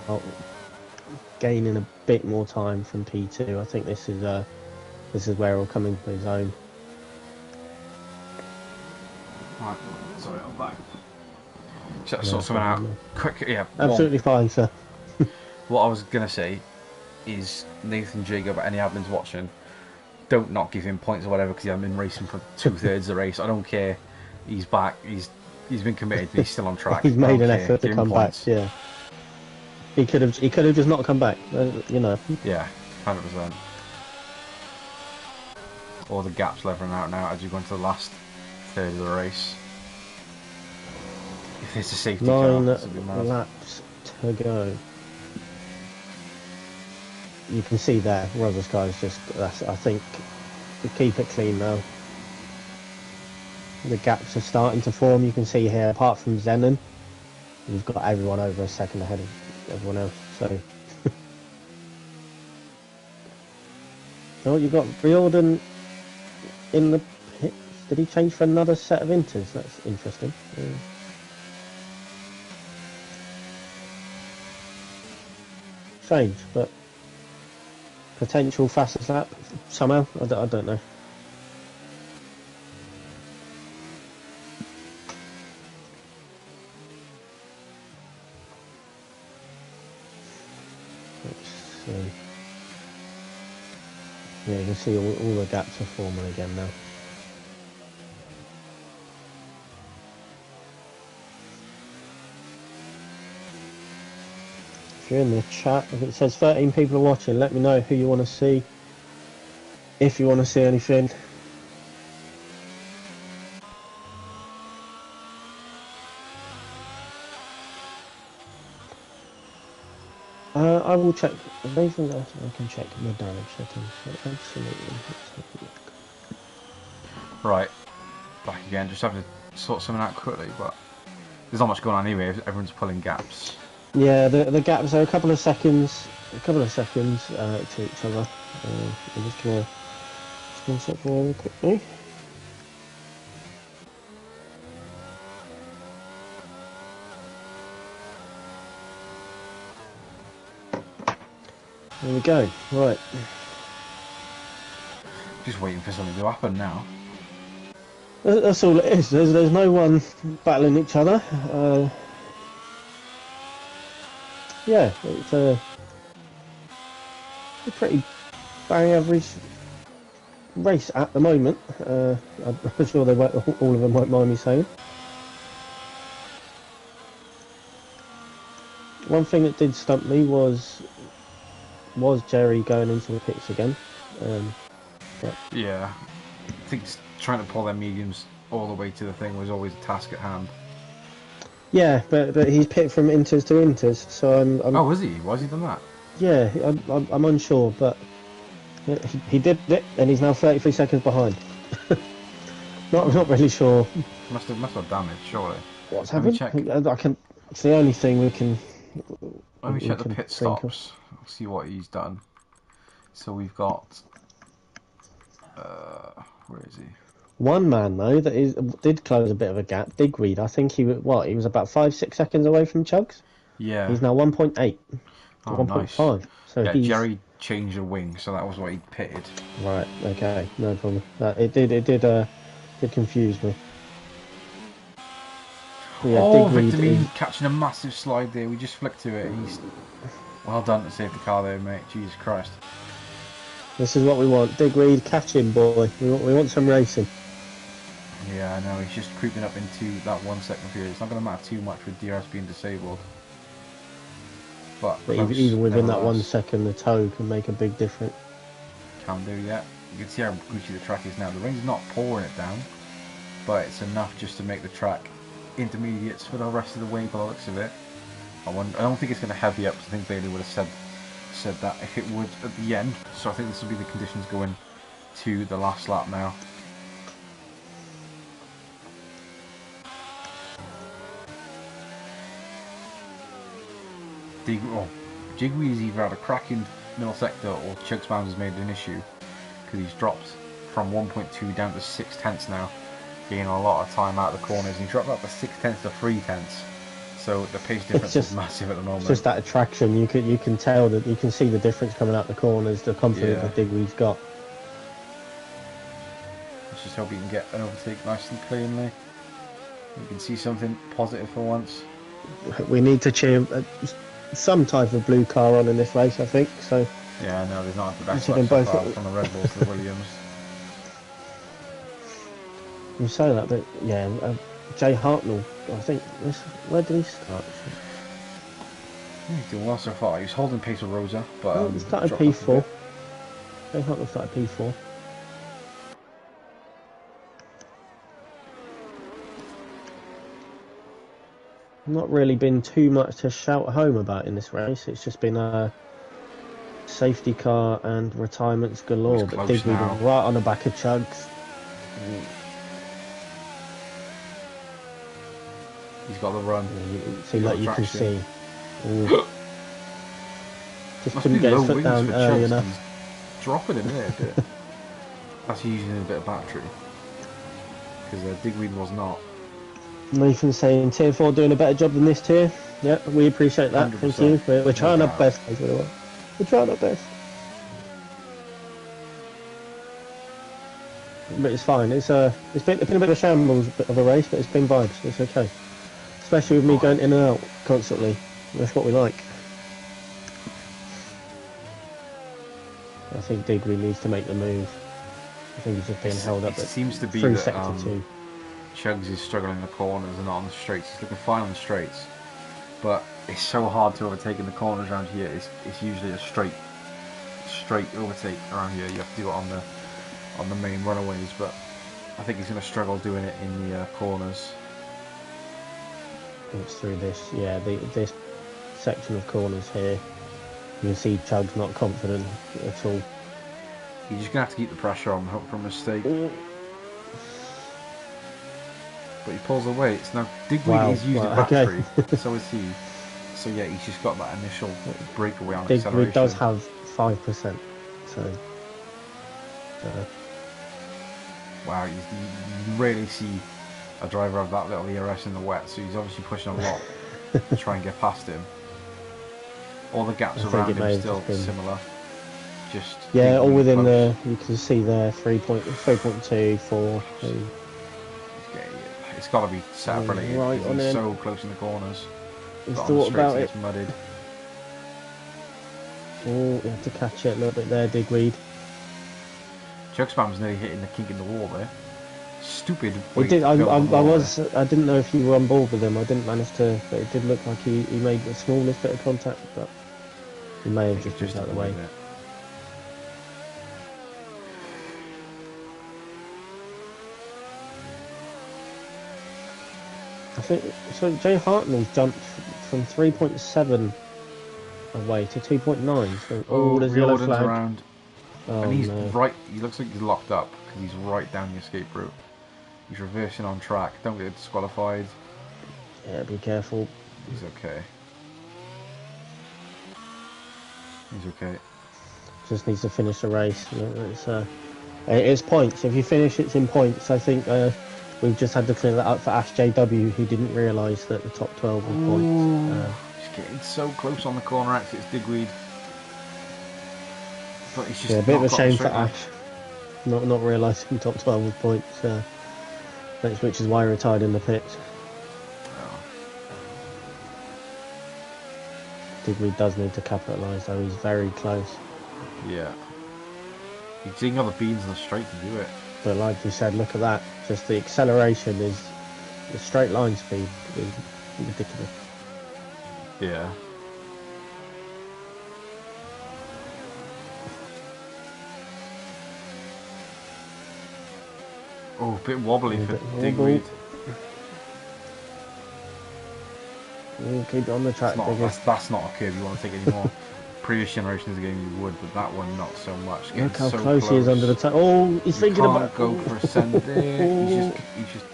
Gaining a bit more time from P2. I think this is where he'll come into his own. Right, sorry, I'm back. Should I sort something out? Quick, yeah. Absolutely fine, sir. What I was gonna say is Nathan Jacob, any admins watching, don't not give him points or whatever because he hasn't been racing for 2/3 of the race. I don't care. He's back. He's been committed. But he's still on track. He's made an effort to come back. Yeah. He could have just not come back. You know. Yeah, 100%. All the gaps leveling out now as you go into the last third of the race. If there's a safety car, 9 laps to go. You can see there, Rosa Sky's just. I think we keep it clean now. The gaps are starting to form. You can see here, apart from Zenon, you've got everyone over a second ahead of everyone else. So, oh, you got Riordan in the pits. Did he change for another set of inters? That's interesting. Strange, but potential fastest lap somehow. I don't know. Yeah, you can see all the gaps are forming again now. If you're in the chat, if it says 13 people are watching, let me know who you want to see. If you want to see anything. I will check. Nathan, I can check my damage settings. Absolutely. Right, back again. Just have to sort something out quickly, but there's not much going on anyway. Everyone's pulling gaps. Yeah, the gaps are a couple of seconds to each other. I'm just gonna set forward quickly. There we go. Right. Just waiting for something to happen now. That's all it is. There's no one battling each other. Yeah, it's a pretty bang average race at the moment. I'm sure they won't, all of them won't mind me saying. One thing that did stump me was Jerry going into the pits again. But Yeah, I think trying to pull their mediums all the way to the thing was always a task at hand. yeah, but he's pitted from inters to inters, so I'm Oh, was he? Was he done that? yeah, I'm unsure, but he did it, and he's now 33 seconds behind. Oh, Not really sure must have damaged, surely. what's Let me happened. check. I can. It's the only thing Let me we check the can pit think of. stops. See what he's done. So we've got. Where is he? One man though did close a bit of a gap. Digweed, I think he was about 5-6 seconds away from Chugs. Yeah. He's now 1.8, Oh, nice. 1.5. So Yeah, he's Jerry changed the wing, so that was what he pitted. right. Okay, no problem. Did confuse me. But yeah, Oh, Digweed Victor is. Mean catching a massive slide there. We just flicked to it. He's well done to save the car there, mate. Jesus Christ. This is what we want. Digweed, catch him, boy. We want some racing. Yeah, I know. He's just creeping up into that 1 second period. It's not going to matter too much with DRS being disabled. But close, Even within that 1 nevertheless. second, the toe can make a big difference. Can do, yeah. You can see how greasy the track is now. The rain's not pouring it down, but it's enough just to make the track intermediates for the rest of the way by the looks of it. I don't think it's going to heavy up. I think Bailey would have said that if it would at the end. So I think this will be the conditions going to the last lap now. Jigwee's either had a cracking middle sector or Chugsbound has made an issue because he's dropped from 1.2 down to 6/10 now, gaining a lot of time out of the corners. And he dropped up to 6/10 to 3/10, so the pace difference is massive at the moment. It's just that attraction. You can tell that you can see the difference coming out the corners. The confidence that Digweed's got. Let's just hope he can get an overtake nice and cleanly. You can see something positive for once. We need to cheer some type of blue car on in this race, I think. So yeah, no, there's not the best so far from the Red Bulls to the Williams. You say that, but yeah, Jay Hartnell. I think where did he start? He's doing well so far. He's holding pace with Rosa, but he started P4. Jay Hartnell started P4. Not really been too much to shout home about in this race. It's just been a safety car and retirements galore. But Digweed right on the back of Chugs. He's got the run. You can see. Just couldn't get his foot down early enough. He's dropping in there a bit. That's using a bit of battery. Because Digweed was not. Nathan saying Tier 4 doing a better job than this tier. Yeah, we appreciate that. 100%. Thank you. We're trying our best. We're trying our best. But it's fine. It's been a bit of a shambles of a race, but it's been vibes. It's okay. Especially with me going in and out constantly. That's what we like. I think Digweed needs to make the move. I think he's just being held up. It seems to be through that sector 2. Chugs is struggling in the corners and not on the straights. He's looking fine on the straights, but it's so hard to overtake in the corners around here. It's usually a straight overtake around here. You have to do it on the main runaways, but I think he's going to struggle doing it in the corners. It's through this, this section of corners here. You can see Chugs not confident at all. You're just going to have to keep the pressure on, hope for a mistake. But he pulls away. It's now Digweed is using battery, so is he. So yeah, he's just got that initial breakaway on acceleration. Digweed does have 5%, so. Wow, you rarely see a driver of that little ERS in the wet, so he's obviously pushing a lot to try and get past him. All the gaps around him still similar. Just all within the. You can see there 3.2, 4. It's got to be set up really. Right he's so close in the corners. He's thought about it. Mudded. Oh, you have to catch it a little bit there, Digweed. Chuck Spam's nearly hitting the kink in the wall there. Stupid It way did. to build the wall there. I didn't know if you were on board with him. I didn't manage to, but it did look like he made the smallest bit of contact, but he may I have think just moved out of the way. I think so. Jay Hartnell's jumped from 3.7 away to 2.9. So there's a yellow Riordan's flag. around. Oh, And he's no. right, he looks like he's locked up because he's right down the escape route. He's reversing on track. Don't get disqualified. Yeah, be careful. He's okay. He's okay. Just needs to finish the race. It's points. If you finish, it's in points. I think we've just had to clear that up for Ash JW, who didn't realise that the top 12 were points. He's getting so close on the corner exit. It's Digweed. But he's just a bit of a got shame the for straight line. Ash, not realising top 12 was points, which is why he retired in the pits. Oh. Digweed does need to capitalise, though. He's very close. Yeah. He's seeing other beans on the straight to do it. But like you said, look at that. Just the acceleration is the straight line speed is ridiculous. Yeah. Oh, a bit wobbly for Digweed. Keep it on the track, that's not a curve you want to take anymore. Previous generations of the game you would, but that one not so much. Look how close he is under the track. Oh, he's thinking about. Go for a send there. He's just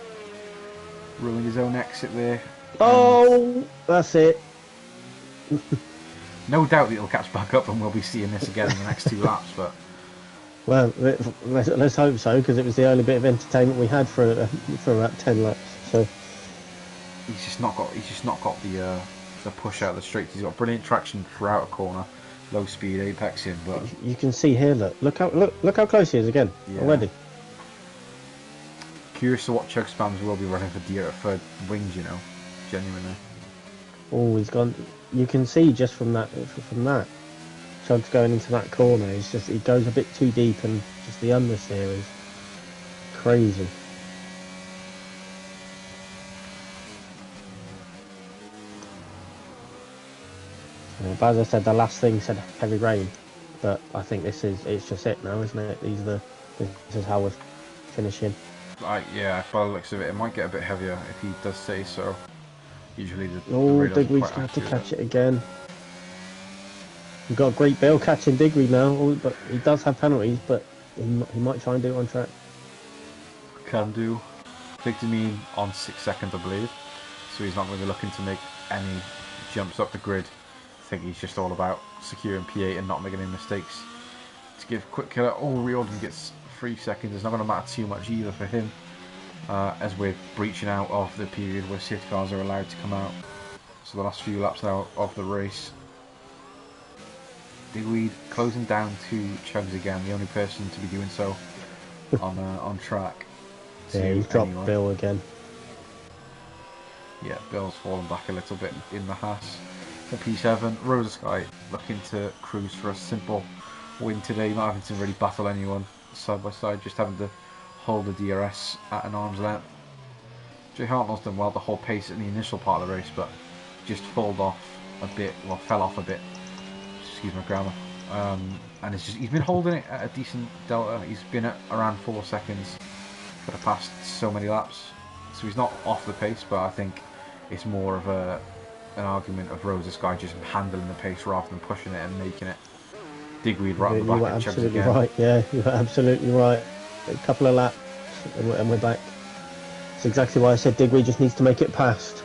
ruining his own exit there. Oh, that's it. No doubt that he'll catch back up, and we'll be seeing this again in the next 2 laps. But well, let's hope so, because it was the only bit of entertainment we had for about 10 laps. So he's just not got the push out of the straight. He's got brilliant traction throughout a corner, low speed apexing, but you can see here. Look how close he is again already. Curious to what Chug Spams will be running for wings, you know, genuinely. Oh, he's gone. You can see just from that. Chug's going into that corner. He goes a bit too deep, and just the understeer is crazy. But as I said, the last thing said heavy rain, but I think it's just it now, isn't it? This is how we're finishing. Yeah, by the looks of it, it might get a bit heavier if he does say so. Usually the Digweed's going to have to catch it again. We've got a great Bill catching Digweed now, but he does have penalties, but he might try and do it on track. Can do. Victor Mean on 6 seconds, I believe, so he's not going to be looking to make any jumps up the grid. I think he's just all about securing P8 and not making any mistakes. To give quick killer, Riordan gets 3 seconds. It's not going to matter too much either for him, as we're breaching out of the period where safety cars are allowed to come out. So the last few laps now of the race. Digweed closing down to Chugs again, the only person to be doing so on track. Yeah, he's dropped Bill again. Yeah, Bill's fallen back a little bit in the Haas. For P7, Rosa Sky looking to cruise for a simple win today, not having to really battle anyone side by side, just having to hold the DRS at an arm's length. Jay Hartnell's done well to hold pace in the initial part of the race, but just fell off a bit, excuse my grammar, and he's been holding it at a decent delta. He's been at around 4 seconds for the past so many laps, so he's not off the pace, but I think it's more of an argument of Rosa Sky just handling the pace rather than pushing it and making it. Digweed right on the back. You were absolutely right. Yeah, you were absolutely right. A couple of laps and we're back. It's exactly why I said Digweed just needs to make it past.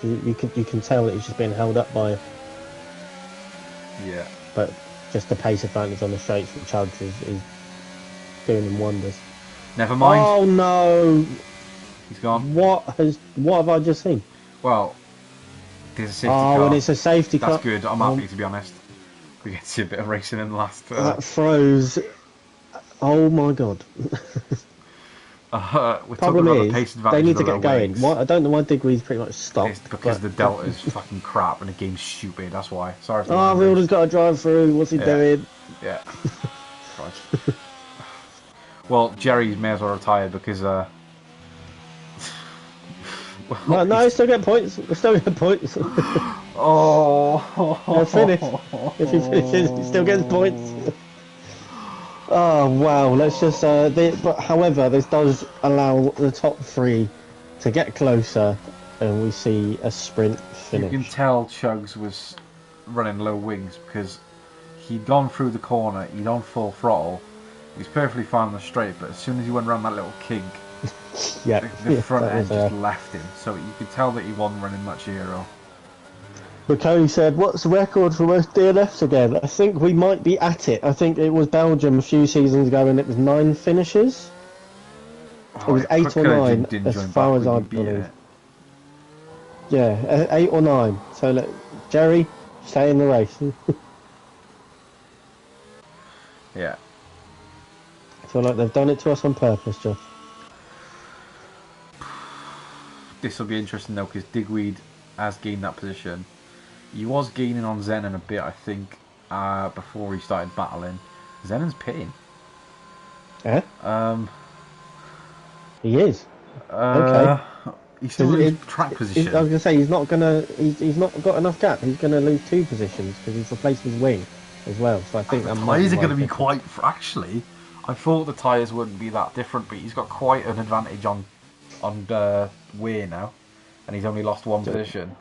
You can tell that he's just being held up by. Yeah. But just the pace advantage on the straights from Chugs is doing him wonders. Never mind. Oh no! He's gone. What have I just seen? Well, there's a safety car. Oh, and it's a safety car. That's good. I'm happy, to be honest. We get to see a bit of racing in the last. That froze. Oh my god. We're talking Problem about the is, pace they advantage need of to the low get going. wings. Why, I don't know why Digweed's pretty much It's stopped. because But the delta's fucking crap and the game's stupid. That's why. Sorry for the oh, language. Wilder's got to drive through. What's he Yeah, doing? yeah. Christ. Well, Jerry may as well retire because well, No, no, he's... we still get points. We still get points. Oh. Finish. If he finishes, he still gets points. Oh wow! Let's just. But however, this does allow the top three to get closer, and we see a sprint You can finish. tell Chugs was running low wings because he'd gone through the corner, he'd on full throttle, he was perfectly fine on the straight, but as soon as he went around that little kink, Yeah, the front that end was. just left him. So you could tell that he wasn't running much aero. But Cody said, "What's the record for most DNFs again?" I think we might be at it. I think it was Belgium a few seasons ago, and it was 9 finishes. It was 8 or 9, Didn't as join far back as when I you beat believe. it. Yeah, 8 or 9. So look, Jerry, stay in the race. Yeah. I feel like they've done it to us on purpose, Josh. This will be interesting though because Digweed has gained that position. He was gaining on Zenon a bit, I think, before he started battling. Zenon's pitting. Yeah, Um, he is. Okay. uh, he still loses track I was position. gonna say he's not gonna. He's not got enough gap. He's gonna lose 2 positions because he's replaced his wing as well. So I think The that might tyres be are why going to he's be quite... Actually, I thought the tyres wouldn't be that different, but he's got quite an advantage on Weir now, and he's only lost 1 position.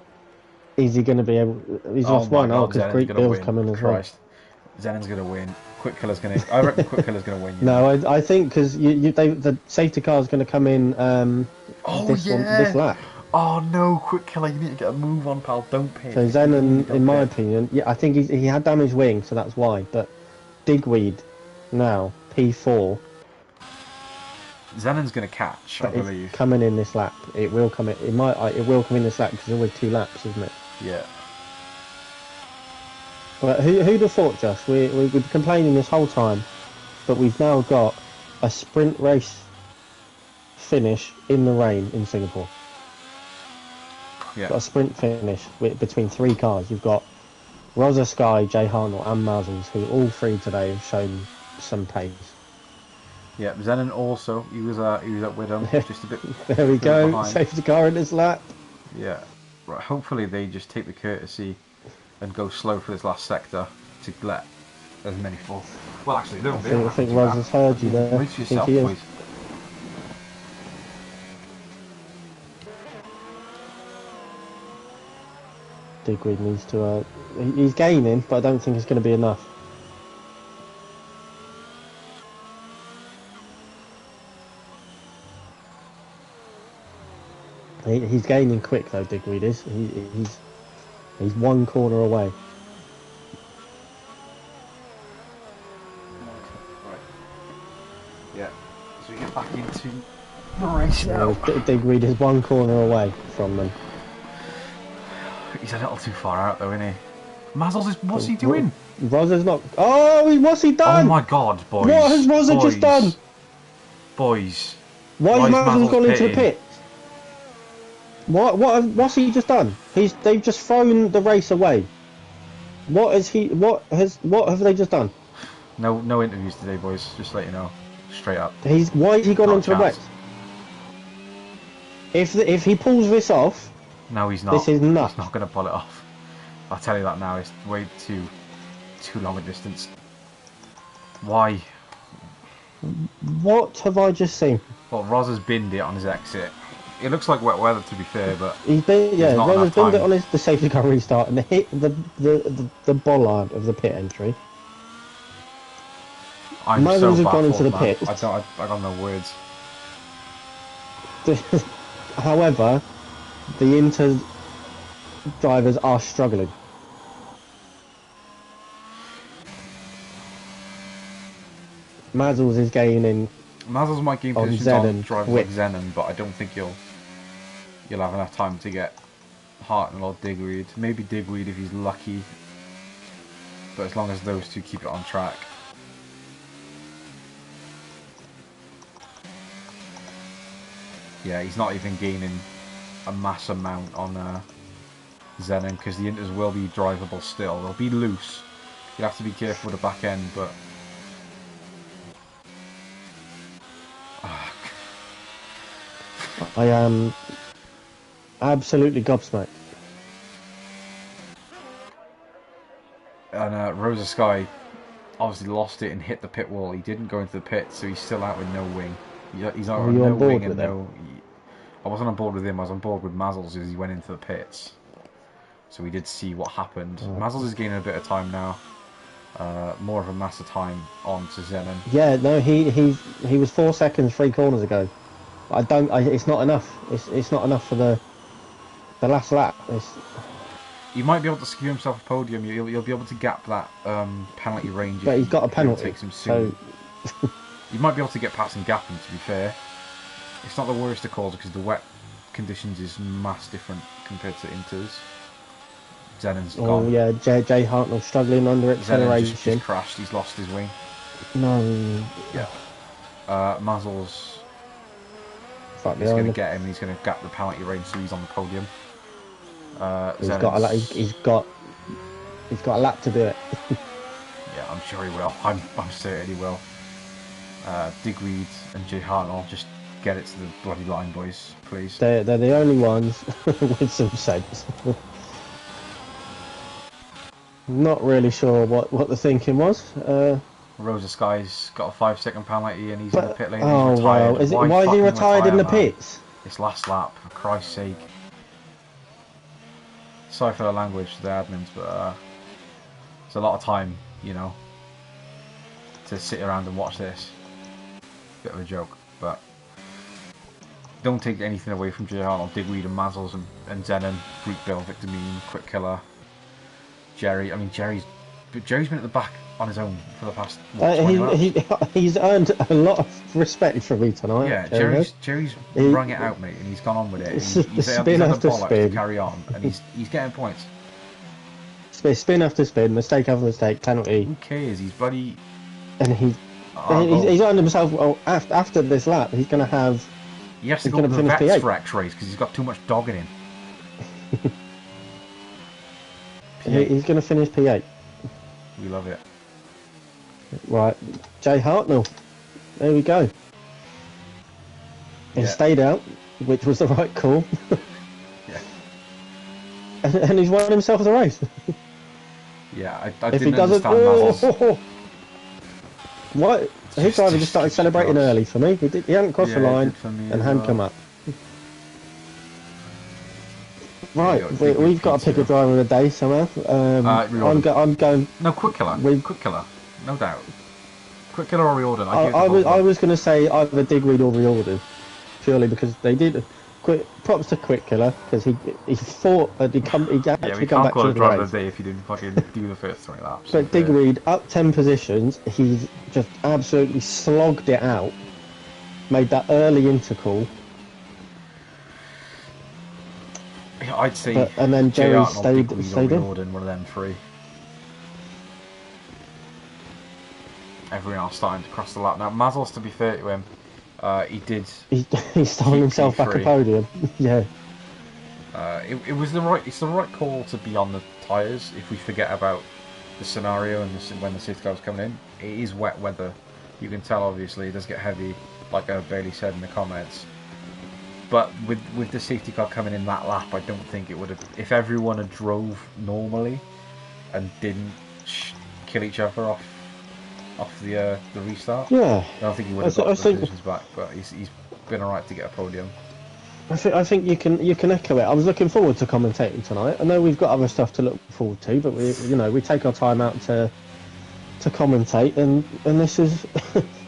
Is he going to be able? He's Oh lost my 1. Oh, god, because Zenon's Greek going to Bill's win. come in as well. Christ. Zenon's going to win. Quick Killer's going to... I reckon Quick Killer's going to win. No, I think because the safety car is going to come in this lap. Oh no, Quick Killer, you need to get a move on, pal. Don't pit. So Zenon, in my opinion, yeah, I think he had damaged wing, so that's why. But Digweed now P4. Zenon's going to catch, I believe. Coming in this lap. It will come in. It will come in this lap because there's always 2 laps, isn't it? Yeah. But who'd have thought, Josh? We've been complaining this whole time, but we've now got a sprint race finish in the rain in Singapore. Yeah. Got a sprint finish between 3 cars. You've got Rosa, Sky, Jay Harnell and Mazzles, who all 3 today have shown some pace. Yeah, Zenon also, he was at Widham, just a bit. There we go, behind. safety car in this lap. Yeah, right. Hopefully they just take the courtesy and go slow for this last sector to let as many fall. Well, actually, they don't. I think Rosa's heard you there. Brace yourself, he is. boys. Digweed needs to. He's gaining, but I don't think it's going to be enough. He's gaining quick though. Digweed is. He's 1 corner away. Right. Yeah. So we get back into the race now. Digweed is 1 corner away from them. He's a little too far out though, isn't he? Mazzles is... What's he doing? Rosa's not... Oh, what's he done? Oh my god, boys. What has Rosa just done? Boys. Why has Mazzles gone into the pitting? pit? What's he just done? They've just thrown the race away. What have they just done? No interviews today, boys. Just to let you know. Straight up. Why has he gone Not a into the race? chance. If he pulls this off... No, he's not. This is nuts. He's not going to pull it off. I'll tell you that now. It's way too long a distance. Why? What have I just seen? Well, Roz has binned it on his exit. It looks like wet weather, to be fair, but Rosa's binned it on the safety car restart and hit the bollard of the pit entry. I'm Mazzles so has baffled, gone into the man. pit. I got no words. However, the Inter drivers are struggling. Mazzles is gaining. Mazzles might gain on positions on Zenon drivers like Zenon, but I don't think you'll have enough time to get Hartnell or Digweed. Maybe Digweed if he's lucky, but as long as those 2 keep it on track. Yeah, he's not even gaining a mass amount on Zenon because the inters will be drivable still. They'll be loose. You'll have to be careful with the back end, but I am absolutely gobsmacked. And Rosa Sky obviously lost it and hit the pit wall. He didn't go into the pit, so he's still out with no wing. He's out with no wing and no. I wasn't on board with him. I was on board with Mazzles as he went into the pits. So we did see what happened. Mazzles is gaining a bit of time now. More of a mass of time on to Zenon. Yeah, no, he was 4 seconds 3 corners ago. It's not enough. It's not enough for the last lap. He might be able to secure himself a podium. You'll be able to gap that penalty range. But he's got a penalty. Takes him soon. So... you might be able to get past and gap him. To be fair, it's not the worst of calls because the wet conditions is mass different compared to Inters. Zenon's gone. Oh yeah, Jay Hartnell struggling under acceleration. Zenon's just crashed. He's lost his wing. No. Yeah. Mazzles. He's going to get him. He's going to gap the penalty range, so he's on the podium. He's got a lap to do it. Yeah, I'm sure he will. I'm certain he will. Digweed and Jay Hartnell, just get it to the bloody line, boys, please. They're the only ones with some sense. Not really sure what the thinking was. Rosa Sky's got a 5-second penalty and he's in the pit lane. Oh, he's retired. Wow. Why is he retired in the pits? It's last lap, for Christ's sake. Sorry for the language to the admins, but it's a lot of time, you know, to sit around and watch this. Bit of a joke, but don't take anything away from Jay Hartnell, Digweed and Mazzles and Zenon, Greek Bill, Victor Mean, Quick Killer, Jerry. I mean, Jerry's been at the back on his own for the past 20 laps. He's earned a lot of respect from me tonight. Yeah, Jerry's rung it out, mate, and he's gone on with it. He's spin after spin. To carry on, and he's getting points. Spin after spin, mistake after mistake, penalty. Who cares? He's bloody. And he's earned himself. Well, after this lap, he's going to have. He has to go to the vets for X-rays because he's got too much dog in him. He's going to finish P8. We love it. Right, Jay Hartnell. There we go. He stayed out, which was the right call. Yeah. And he's won himself the race. Yeah, I didn't understand Mazzles. What? His driver just started celebrating early for me. He hadn't crossed the line and hadn't come up. Right, we've got to pick a driver of the day somehow. I'm going. No, Quick Killer. Quick Killer, no doubt. Quick Killer or Riordan. I was going to say either Digweed or Riordan, purely because they did. Props to Quick Killer because he thought that he actually come back to the race. Yeah, we can't call it driver of the day if you didn't fucking do the first 3 laps. But Digweed up 10 positions, he's just absolutely slogged it out. Made that early intercall. I'd say. And then Jerry stayed in. One of them 3. Everyone else starting to cross the lap now. Mazzles, to be fair to him, he did. He stole himself back a podium. Yeah. It's the right call to be on the tyres. If we forget about the scenario and when the safety car was coming in, it is wet weather. You can tell, obviously, it does get heavy, like Bailey said in the comments. But with the safety car coming in that lap, I don't think it would have. If everyone had drove normally and didn't kill each other off the restart, yeah, I don't think he would have got the positions back. But he's been alright to get a podium. I think you can echo it. I was looking forward to commentating tonight. I know we've got other stuff to look forward to, but we take our time out to commentate, and this is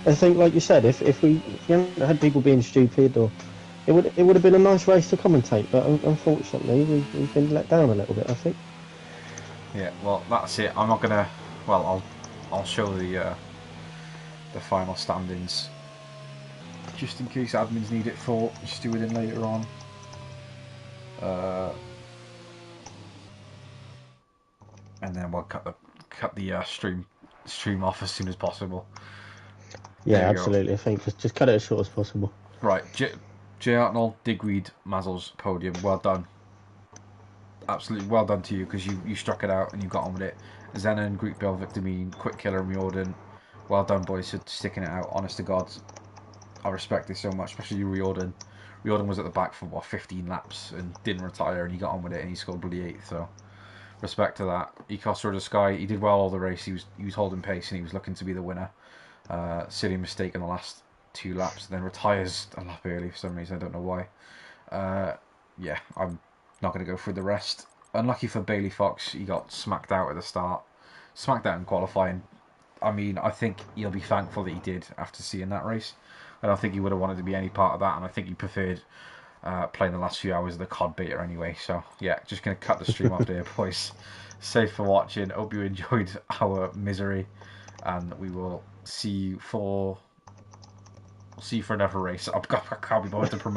I think, like you said, if we hadn't had people being stupid, or it would have been a nice race to commentate, but unfortunately we've been let down a little bit, I think. Yeah, well, that's it. I'm not gonna. Well, I'll show the final standings just in case admins need it for stewarding later on. And then we'll cut the stream off as soon as possible. Yeah, absolutely. I think just cut it as short as possible. Right, Jay Artnell, Digweed, Mazel's podium. Well done. Absolutely well done to you, because you struck it out and you got on with it. Zenon, Greek Bill, Victor Mean, Quick Killer, and Riordan. Well done, boys, for sticking it out. Honest to God, I respect this so much, especially you, Riordan. Riordan was at the back for, 15 laps and didn't retire, and he got on with it and he scored bloody 8th, so respect to that. Ecos Road Sky, he did well all the race. He was holding pace and he was looking to be the winner. Silly mistake in the last 2 laps, then retires a lap early for some reason. I don't know why. Yeah, I'm not going to go through the rest. Unlucky for Bailey Fox, he got smacked out at the start. Smacked out in qualifying. I mean, I think he'll be thankful that he did after seeing that race. I don't think he would have wanted to be any part of that, and I think he preferred playing the last few hours of the COD beta anyway. So, yeah, just going to cut the stream off there, boys. Safe for watching. Hope you enjoyed our misery, and we will see you for another race. I can't be bothered to promote.